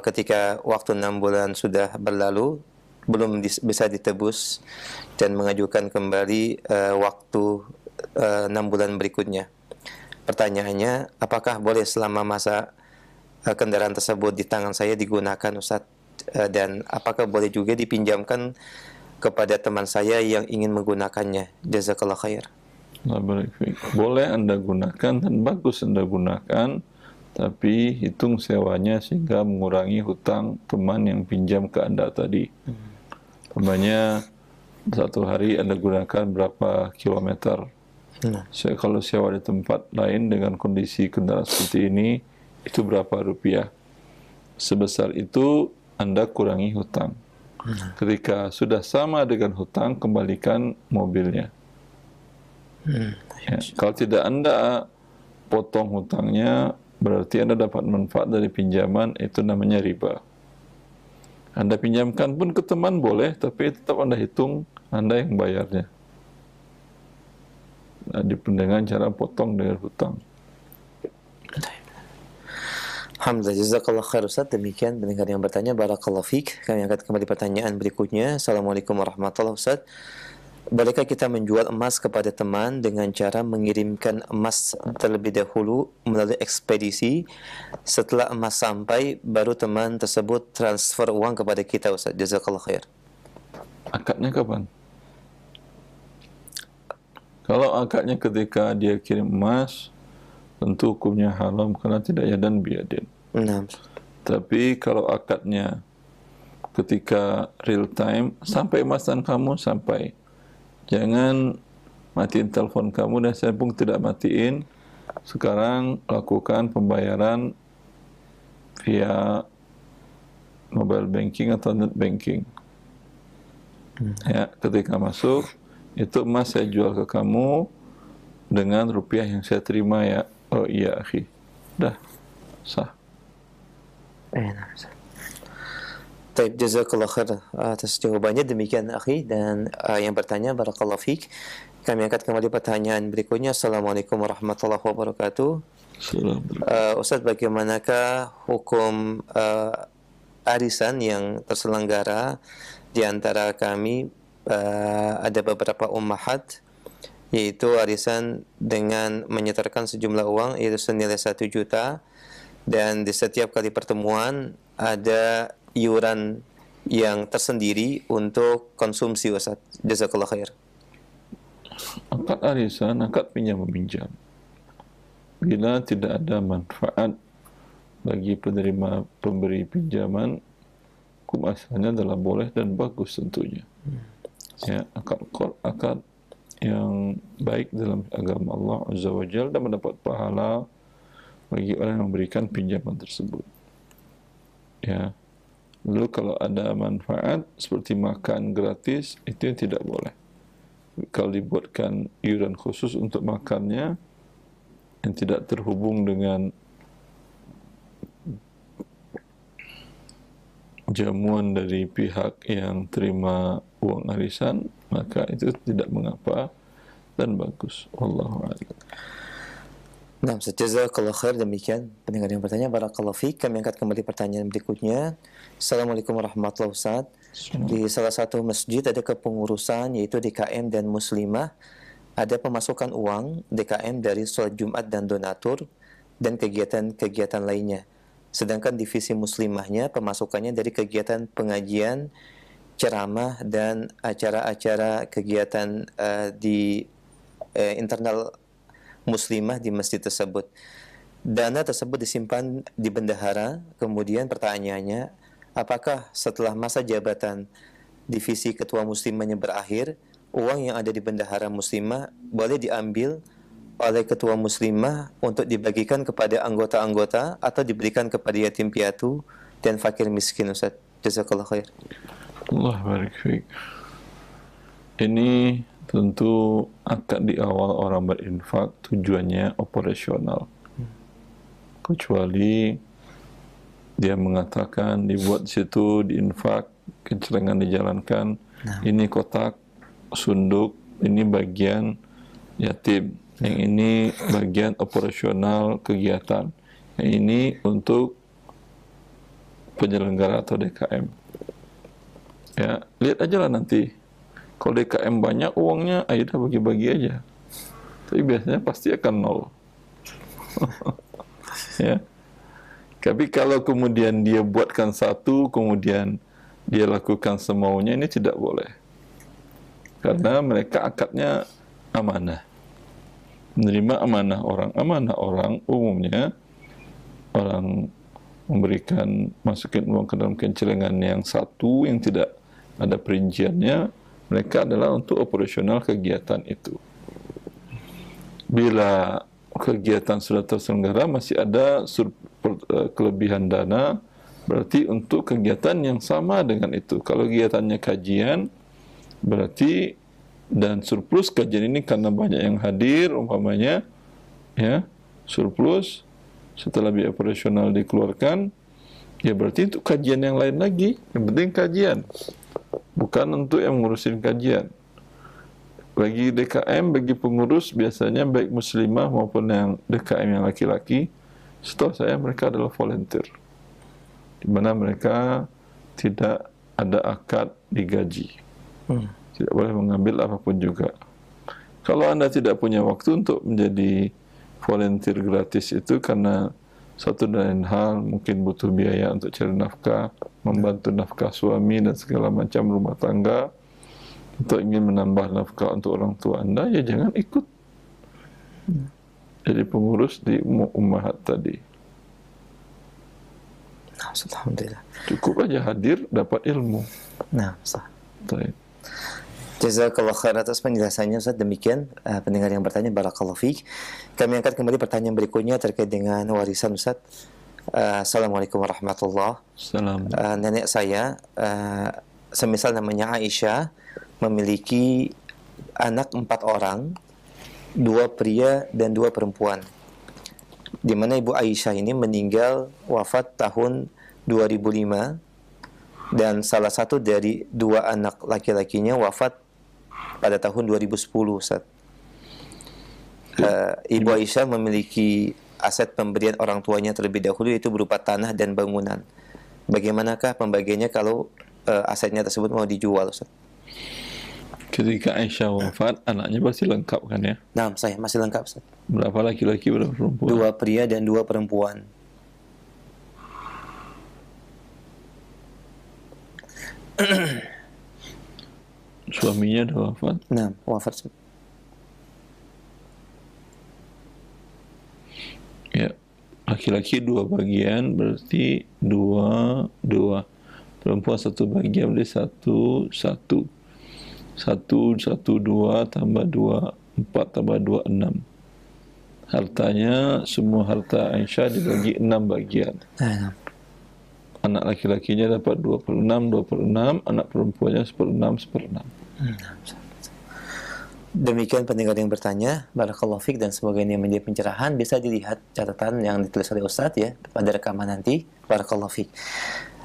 [SPEAKER 2] ketika waktu 6 bulan sudah berlalu belum bisa ditebus dan mengajukan kembali waktu 6 bulan berikutnya. Pertanyaannya, apakah boleh selama masa kendaraan tersebut di tangan saya digunakan Ustaz, dan apakah boleh juga dipinjamkan kepada teman saya yang ingin menggunakannya. Jazakallah khair.
[SPEAKER 1] Boleh Anda gunakan dan bagus Anda gunakan, tapi hitung sewanya sehingga mengurangi hutang teman yang pinjam ke Anda tadi. Umpamanya satu hari Anda gunakan berapa kilometer. Kalau sewa di tempat lain dengan kondisi kendaraan seperti ini, itu berapa rupiah. Sebesar itu Anda kurangi hutang. Ketika sudah sama dengan hutang, kembalikan mobilnya. Ya, kalau tidak Anda potong hutangnya, berarti Anda dapat manfaat dari pinjaman, itu namanya riba. Anda pinjamkan pun ke teman boleh, tapi tetap Anda hitung Anda yang bayarnya. Nah, dengan cara potong dengan hutang.
[SPEAKER 2] Alhamdulillah, jazakallah khair Ustaz. Demikian pendengar yang bertanya, barakallahu fiik. Kami angkat kembali pertanyaan berikutnya. Assalamualaikum warahmatullahi wabarakatuh. Bolehkah kita menjual emas kepada teman dengan cara mengirimkan emas terlebih dahulu melalui ekspedisi? Setelah emas sampai, baru teman tersebut transfer uang kepada kita, Ustaz. Jazakallah khair.
[SPEAKER 1] Akadnya kapan? Kalau akadnya ketika dia kirim emas, tentu hukumnya haram karena tidak yadan biadin.
[SPEAKER 2] Nah.
[SPEAKER 1] Tapi kalau akadnya ketika real time, sampai emas dan kamu sampai. Jangan matiin telepon kamu dan saya pun tidak matiin. Sekarang lakukan pembayaran via mobile banking atau net banking. Ya, ketika masuk, itu emas saya jual ke kamu dengan rupiah yang saya terima ya. Oh iya, akhi. Dah, sah.
[SPEAKER 2] Baik, jazakallah khair atas jawabannya. Demikian akhi, dan yang bertanya, barakallahu fiik. Kami angkat kembali pertanyaan berikutnya. Assalamualaikum warahmatullahi wabarakatuh. Ustaz, bagaimanakah hukum arisan yang terselenggara di antara kami? Ada beberapa ummahat, yaitu arisan dengan menyetorkan sejumlah uang yaitu senilai 1 juta, dan di setiap kali pertemuan ada iuran yang tersendiri untuk konsumsi, Ustaz. Jazakallah khair.
[SPEAKER 1] Akad arisan, akad pinjam meminjam. Bila tidak ada manfaat bagi penerima pemberi pinjaman, hukum asalnya adalah boleh dan bagus tentunya. Ya, akad yang baik dalam agama Allah Azza wa Jalla dan mendapat pahala bagi orang yang memberikan pinjaman tersebut. Ya. Lalu kalau ada manfaat seperti makan gratis, itu yang tidak boleh. Kalau dibuatkan iuran khusus untuk makannya yang tidak terhubung dengan jamuan dari pihak yang terima uang arisan, maka itu tidak mengapa dan bagus. Wallahu a'lam.
[SPEAKER 2] Nah, jazakallah khair. Demikian pendengar yang bertanya, barakallahu fiik. Kami angkat kembali pertanyaan berikutnya. Assalamualaikum warahmatullahi wabarakatuh. Di salah satu masjid ada kepengurusan yaitu DKM dan Muslimah. Ada pemasukan uang DKM dari sholat Jumat dan donatur dan kegiatan-kegiatan lainnya. Sedangkan divisi Muslimahnya pemasukannya dari kegiatan pengajian, ceramah dan acara-acara kegiatan di internal Muslimah di masjid tersebut. Dana tersebut disimpan di bendahara. Kemudian pertanyaannya, apakah setelah masa jabatan divisi ketua Muslimahnya berakhir, uang yang ada di bendahara Muslimah boleh diambil oleh ketua Muslimah untuk dibagikan kepada anggota-anggota atau diberikan kepada yatim piatu dan fakir miskin, Ustaz? Jazakallah khair.
[SPEAKER 1] Allah barik fiik. Ini tentu akad di awal orang berinfak tujuannya operasional. Kecuali dia mengatakan dibuat di situ, diinfak, kencelengan dijalankan. Ini kotak, sunduk, ini bagian yatim. Yang ini bagian operasional kegiatan. Yang ini untuk penyelenggara atau DKM. Ya, lihat aja lah nanti. Kalau DKM banyak uangnya, ayo dah bagi-bagi aja. Tapi biasanya pasti akan nol. Ya. Tapi kalau kemudian dia buatkan satu, kemudian dia lakukan semaunya, ini tidak boleh. karena mereka akadnya amanah, menerima amanah orang umumnya orang memberikan, masukin uang ke dalam kencelengan yang satu yang tidak ada perinciannya, mereka adalah untuk operasional kegiatan itu. Bila kegiatan sudah terselenggara masih ada kelebihan dana, berarti untuk kegiatan yang sama dengan itu. Kalau kegiatannya kajian, berarti dan surplus kajian ini karena banyak yang hadir umpamanya, ya, surplus setelah biaya operasional dikeluarkan, ya berarti untuk kajian yang lain lagi. Yang penting kajian, bukan untuk yang ngurusin kajian. Bagi DKM, bagi pengurus biasanya baik muslimah maupun yang DKM yang laki-laki, setahu saya mereka adalah volunteer, di mana mereka tidak ada akad digaji, tidak boleh mengambil apapun juga. Kalau Anda tidak punya waktu untuk menjadi volunteer gratis itu karena satu dan lain hal, mungkin butuh biaya untuk cari nafkah, membantu nafkah suami dan segala macam rumah tangga, atau ingin menambah nafkah untuk orang tua Anda, ya jangan ikut jadi pengurus di ummahat tadi.
[SPEAKER 2] Alhamdulillah.
[SPEAKER 1] Cukup aja hadir, dapat ilmu.
[SPEAKER 2] Nah, sah.
[SPEAKER 1] Baik.
[SPEAKER 2] Jazakallah khair atas penjelasannya, Ustaz. Demikian pendengar yang bertanya, barakallahu fiik. Kami angkat kembali pertanyaan berikutnya terkait dengan warisan, Ustaz. Assalamualaikum warahmatullahi wabarakatuh. Nenek saya, semisal namanya Aisyah, memiliki anak 4 orang, 2 pria dan 2 perempuan. Di mana Ibu Aisyah ini meninggal wafat tahun 2005, dan salah satu dari 2 anak laki-lakinya wafat pada tahun 2010, Ustaz. Ibu Aisyah memiliki aset pemberian orang tuanya terlebih dahulu, yaitu berupa tanah dan bangunan. Bagaimanakah pembagiannya kalau asetnya tersebut mau dijual, Ustaz?
[SPEAKER 1] Ketika Aisyah wafat, anaknya pasti lengkap kan ya?
[SPEAKER 2] Nah, saya masih lengkap, Ustaz.
[SPEAKER 1] Berapa laki-laki, berapa perempuan?
[SPEAKER 2] 2 pria dan 2 perempuan.
[SPEAKER 1] Suaminya dah wafat?
[SPEAKER 2] Nah, wafat.
[SPEAKER 1] Ya, laki-laki 2 bagian, berarti 2. Perempuan 1 bagian, berarti 1. 2 tambah 2, 4 tambah 2, 6. Hartanya, semua harta Aisyah dibagi 6 bagian. Anak laki-lakinya dapat 2/6, anak perempuannya 1/6.
[SPEAKER 2] Demikian pendengar yang bertanya, barakallahu fiik, dan semoga ini menjadi pencerahan. Bisa dilihat catatan yang ditulis oleh Ustadz ya pada rekaman nanti. Barakallahu fiik.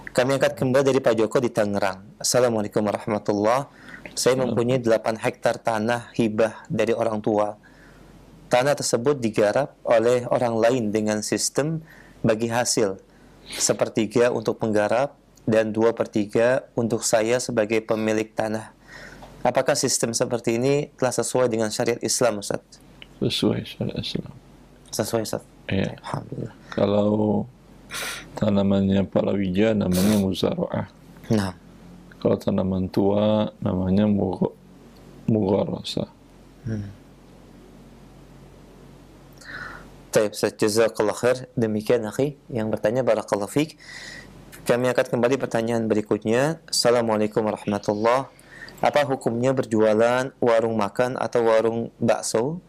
[SPEAKER 2] Kami angkat kembali dari Pak Joko di Tangerang. Assalamualaikum warahmatullahi wabarakatuh. Saya mempunyai 8 hektar tanah hibah dari orang tua. Tanah tersebut digarap oleh orang lain dengan sistem bagi hasil, 1/3 untuk penggarap dan 2/3 untuk saya sebagai pemilik tanah. Apakah sistem seperti ini telah sesuai dengan syariat Islam, Ustaz?
[SPEAKER 1] Sesuai syariat Islam.
[SPEAKER 2] Sesuai, Ustaz?
[SPEAKER 1] Ya.
[SPEAKER 2] Alhamdulillah.
[SPEAKER 1] Kalau tanamannya palawija namanya muzara'ah.
[SPEAKER 2] Nah.
[SPEAKER 1] Kalau tanaman tua namanya mugharasah.
[SPEAKER 2] Baik, Ustaz, jazakallah khair. Demikian akhi yang bertanya, barakallahu fiik. Kami akan kembali pertanyaan berikutnya. Assalamualaikum warahmatullahi wabarakatuh. Apa hukumnya berjualan warung makan atau warung bakso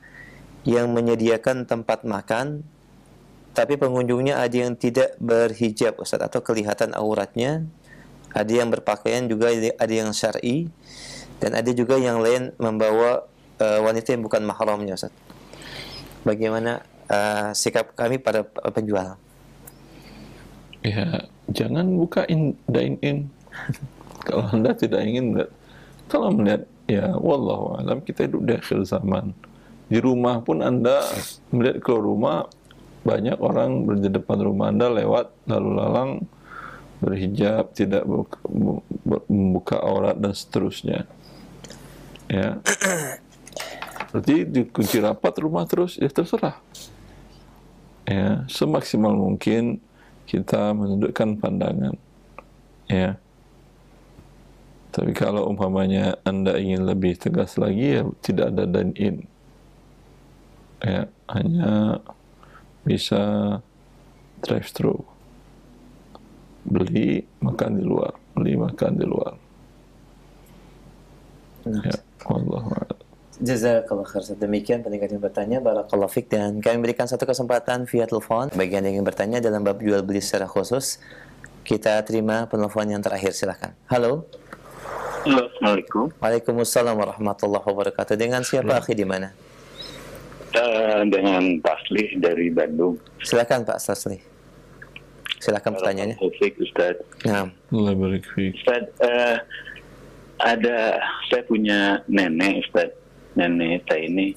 [SPEAKER 2] yang menyediakan tempat makan tapi pengunjungnya ada yang tidak berhijab, Ustaz, atau kelihatan auratnya, ada yang berpakaian juga, ada yang syar'i, dan ada juga yang lain membawa wanita yang bukan mahramnya, Ustaz. Bagaimana sikap kami pada penjual?
[SPEAKER 1] Ya, jangan buka dine-in. Kalau Anda tidak ingin, kalau melihat, ya wallahu alam, kita hidup di akhir zaman. Di rumah pun Anda melihat ke rumah, banyak orang di depan rumah Anda lewat lalu lalang berhijab, tidak membuka aurat dan seterusnya. Ya, berarti dikunci rapat rumah terus, ya terserah. Ya, semaksimal mungkin kita menundukkan pandangan. Ya. Tapi kalau umpamanya Anda ingin lebih tegas lagi, ya tidak ada dine-in. Ya, hanya bisa drive-thru. Beli, makan di luar. Beli, makan di luar. Ya, wallahu a'lam.
[SPEAKER 2] Jazakallah khair. Demikian pendengar yang bertanya, barakallahu fiik, dan kami berikan satu kesempatan via telepon bagi yang ingin bertanya dalam bab jual beli secara khusus. Kita terima penelpon yang terakhir, silakan. Halo.
[SPEAKER 8] Halo, Assalamualaikum.
[SPEAKER 2] Waalaikumsalam warahmatullahi wabarakatuh. Dengan siapa akhi di mana?
[SPEAKER 8] Dengan Pak Asli dari Bandung.
[SPEAKER 2] Silakan Pak Asli. Silakan pertanyaannya.
[SPEAKER 8] Ustaz.
[SPEAKER 2] Nah.
[SPEAKER 1] Allah barik fiik.
[SPEAKER 8] Ustaz, saya punya nenek, Ustaz. Nenek saya ini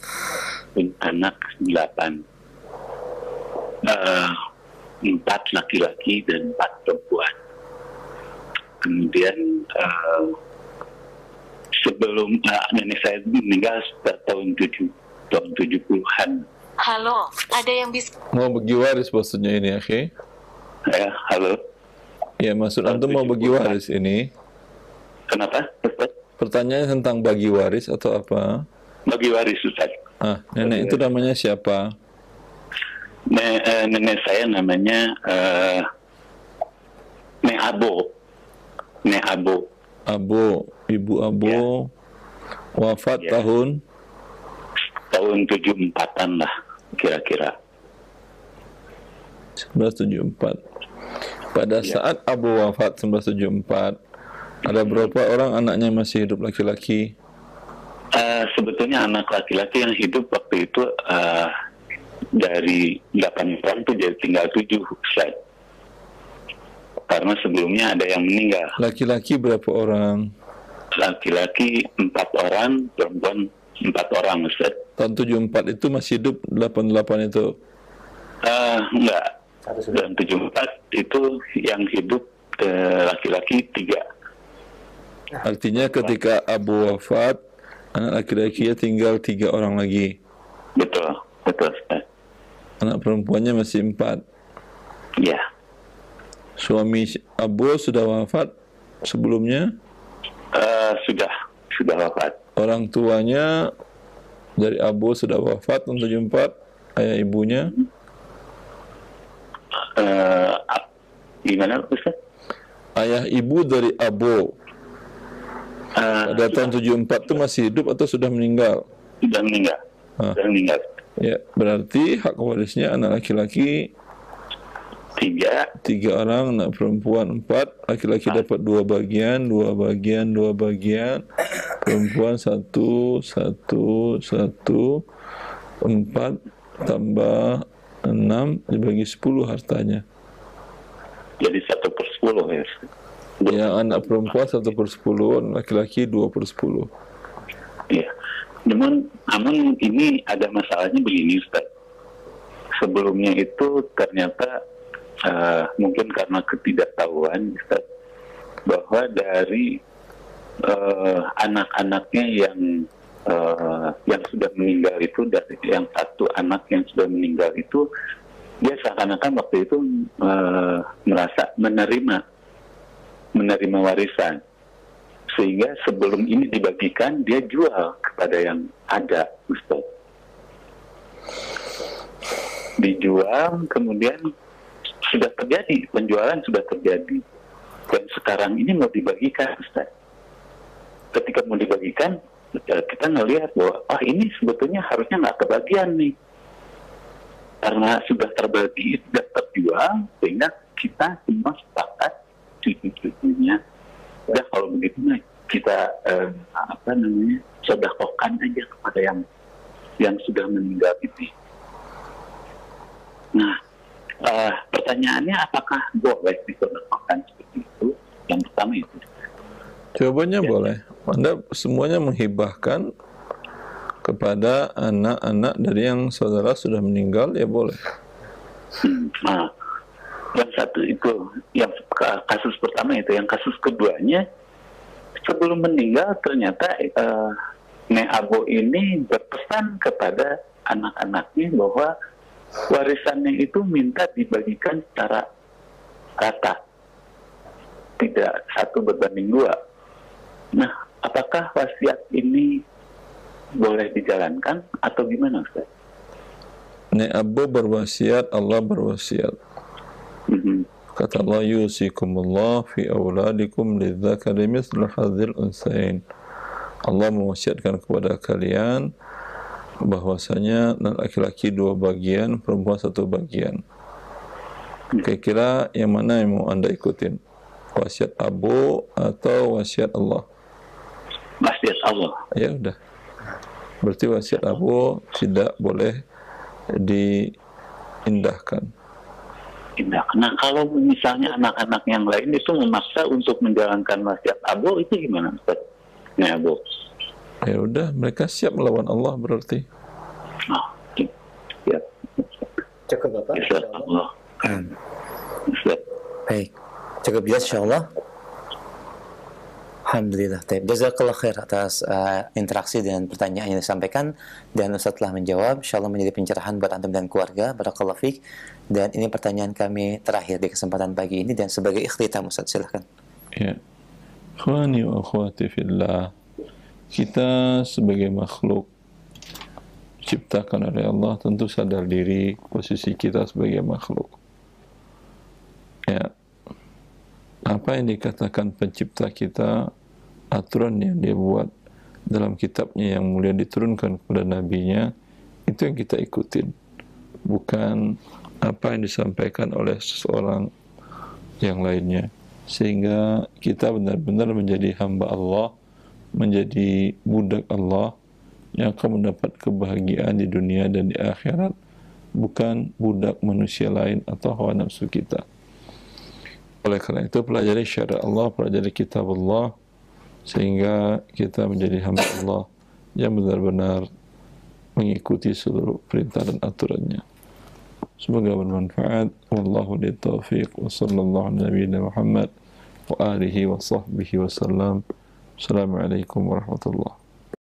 [SPEAKER 8] punya anak 8. 4 laki-laki dan 4 perempuan. Kemudian sebelum nenek saya meninggal tahun 70-an.
[SPEAKER 9] Halo, ada yang bisa...
[SPEAKER 1] Mau bagi waris maksudnya ini, akhi?
[SPEAKER 8] Ya, halo.
[SPEAKER 1] Ya, maksud antum mau bagi waris ini?
[SPEAKER 8] Kenapa, Ustaz?
[SPEAKER 1] Pertanyaannya tentang bagi waris atau apa?
[SPEAKER 8] Bagi waris, Ustaz.
[SPEAKER 1] Nenek itu namanya siapa?
[SPEAKER 8] Nenek saya namanya Nek Abo. Nek Abo.
[SPEAKER 1] Abo, Ibu Abo. Ya. Wafat tahun
[SPEAKER 8] 74-an lah, kira-kira.
[SPEAKER 1] 1974. Pada saat Abu wafat 1974, ada berapa orang anaknya masih hidup laki-laki?
[SPEAKER 8] Sebetulnya anak laki-laki yang hidup waktu itu dari 8 orang itu jadi tinggal 7, Ustaz. Karena sebelumnya ada yang meninggal.
[SPEAKER 1] Laki-laki berapa orang?
[SPEAKER 8] Laki-laki 4 orang, perempuan 4 orang, Ustaz.
[SPEAKER 1] Tahun 74 itu masih hidup 88 itu?
[SPEAKER 8] Enggak. Dan 74 itu yang hidup laki-laki 3.
[SPEAKER 1] Artinya ketika Abu wafat, anak laki-lakinya tinggal 3 orang lagi.
[SPEAKER 8] Betul, Ustaz.
[SPEAKER 1] Anak perempuannya masih 4.
[SPEAKER 8] Iya.
[SPEAKER 1] Suami Abu sudah wafat sebelumnya?
[SPEAKER 8] Sudah wafat.
[SPEAKER 1] Orang tuanya dari Abu sudah wafat tahun 74, ayah ibunya?
[SPEAKER 8] Gimana, Ustaz?
[SPEAKER 1] Ayah ibu dari Abu pada tahun 74 itu masih hidup atau sudah meninggal?
[SPEAKER 8] Sudah meninggal. Sudah meninggal.
[SPEAKER 1] Ya, berarti hak warisnya anak laki-laki 3 orang, anak perempuan 4, laki-laki dapat 2 bagian, perempuan 1, 4 tambah 6 dibagi 10 hartanya.
[SPEAKER 8] Jadi 1/10 ya.
[SPEAKER 1] Yang anak perempuan 1/10, laki-laki 2/10.
[SPEAKER 8] Iya. Namun ini ada masalahnya begini, Ustaz. Sebelumnya itu ternyata mungkin karena ketidaktahuan, Ustaz, bahwa dari anak-anaknya yang sudah meninggal itu, dari yang 1 anak yang sudah meninggal itu, dia seakan-akan waktu itu merasa menerima warisan, sehingga sebelum ini dibagikan dia jual kepada yang ada, Ustaz. Dijual, kemudian sudah terjadi penjualan, dan sekarang ini mau dibagikan, Ustaz. Ketika mau dibagikan, kita ngelihat bahwa ini sebetulnya harusnya nggak kebagian nih, karena sudah terbagi, sudah terjual, sehingga kita semua sepakat cucu-cucunya udah kalau begitu kita sedekahkan aja kepada yang sudah meninggal ini. Nah, pertanyaannya apakah boleh disedekahkan seperti itu? Yang pertama itu.
[SPEAKER 1] Jawabannya boleh. Anda semuanya menghibahkan kepada anak-anak dari yang saudara sudah meninggal, ya boleh.
[SPEAKER 8] Nah, yang satu itu, yang kasus pertama itu. Yang kasus keduanya, sebelum meninggal ternyata Nek Abo ini berpesan kepada anak-anaknya bahwa warisannya itu minta dibagikan secara rata, tidak 1 berbanding 2. Nah, apakah wasiat ini boleh dijalankan atau gimana, Ustaz?
[SPEAKER 1] Nek Abu berwasiat, Allah berwasiat. Kata Allah, yusikumullah fi auladikum lidzakari mithlu hadzal unsayain. Allah mewasiatkan kepada kalian bahwasanya laki-laki 2 bagian, perempuan 1 bagian. Kira-kira yang mana yang mau Anda ikutin? Wasiat Abu atau wasiat Allah?
[SPEAKER 8] Wasiat Allah.
[SPEAKER 1] Ya udah. Berarti wasiat Abu tidak boleh diindahkan.
[SPEAKER 8] Nah, kalau misalnya anak-anak yang lain itu memaksa untuk menjalankan wasiat Abu, itu gimana, Ustaz? Nah, Abu.
[SPEAKER 1] Ya udah, mereka siap melawan Allah berarti.
[SPEAKER 8] Oh, ya.
[SPEAKER 2] Cukup Bapak.
[SPEAKER 8] Insyaallah.
[SPEAKER 2] Baik, cukup jelas insyaallah. Alhamdulillah. Jazakallah khair atas interaksi dan pertanyaan yang disampaikan, dan Ustaz telah menjawab. Insyaallah menjadi pencerahan buat antum dan keluarga. Barakallahu fiik. Dan ini pertanyaan kami terakhir di kesempatan pagi ini, dan sebagai ikhtitam Ustaz silahkan.
[SPEAKER 1] Ya. Ikhwani wa akhwati fillah, kita sebagai makhluk diciptakan oleh Allah tentu sadar diri posisi kita sebagai makhluk. Ya. Apa yang dikatakan pencipta kita, aturan yang dia buat dalam kitabnya yang mulia diturunkan kepada nabinya, itu yang kita ikutin, bukan apa yang disampaikan oleh seseorang yang lainnya. Sehingga kita benar-benar menjadi hamba Allah, menjadi budak Allah yang akan mendapat kebahagiaan di dunia dan di akhirat, bukan budak manusia lain atau hawa nafsu kita. Oleh karena itu, pelajari syariat Allah, pelajari kitab Allah, sehingga kita menjadi hamba Allah yang benar-benar mengikuti seluruh perintah dan aturannya. Semoga bermanfaat. Wallahu li taufiq wa sallallahu ala nabiyina Muhammad wa alihi wa sahbihi wa sallam. Assalamualaikum warahmatullahi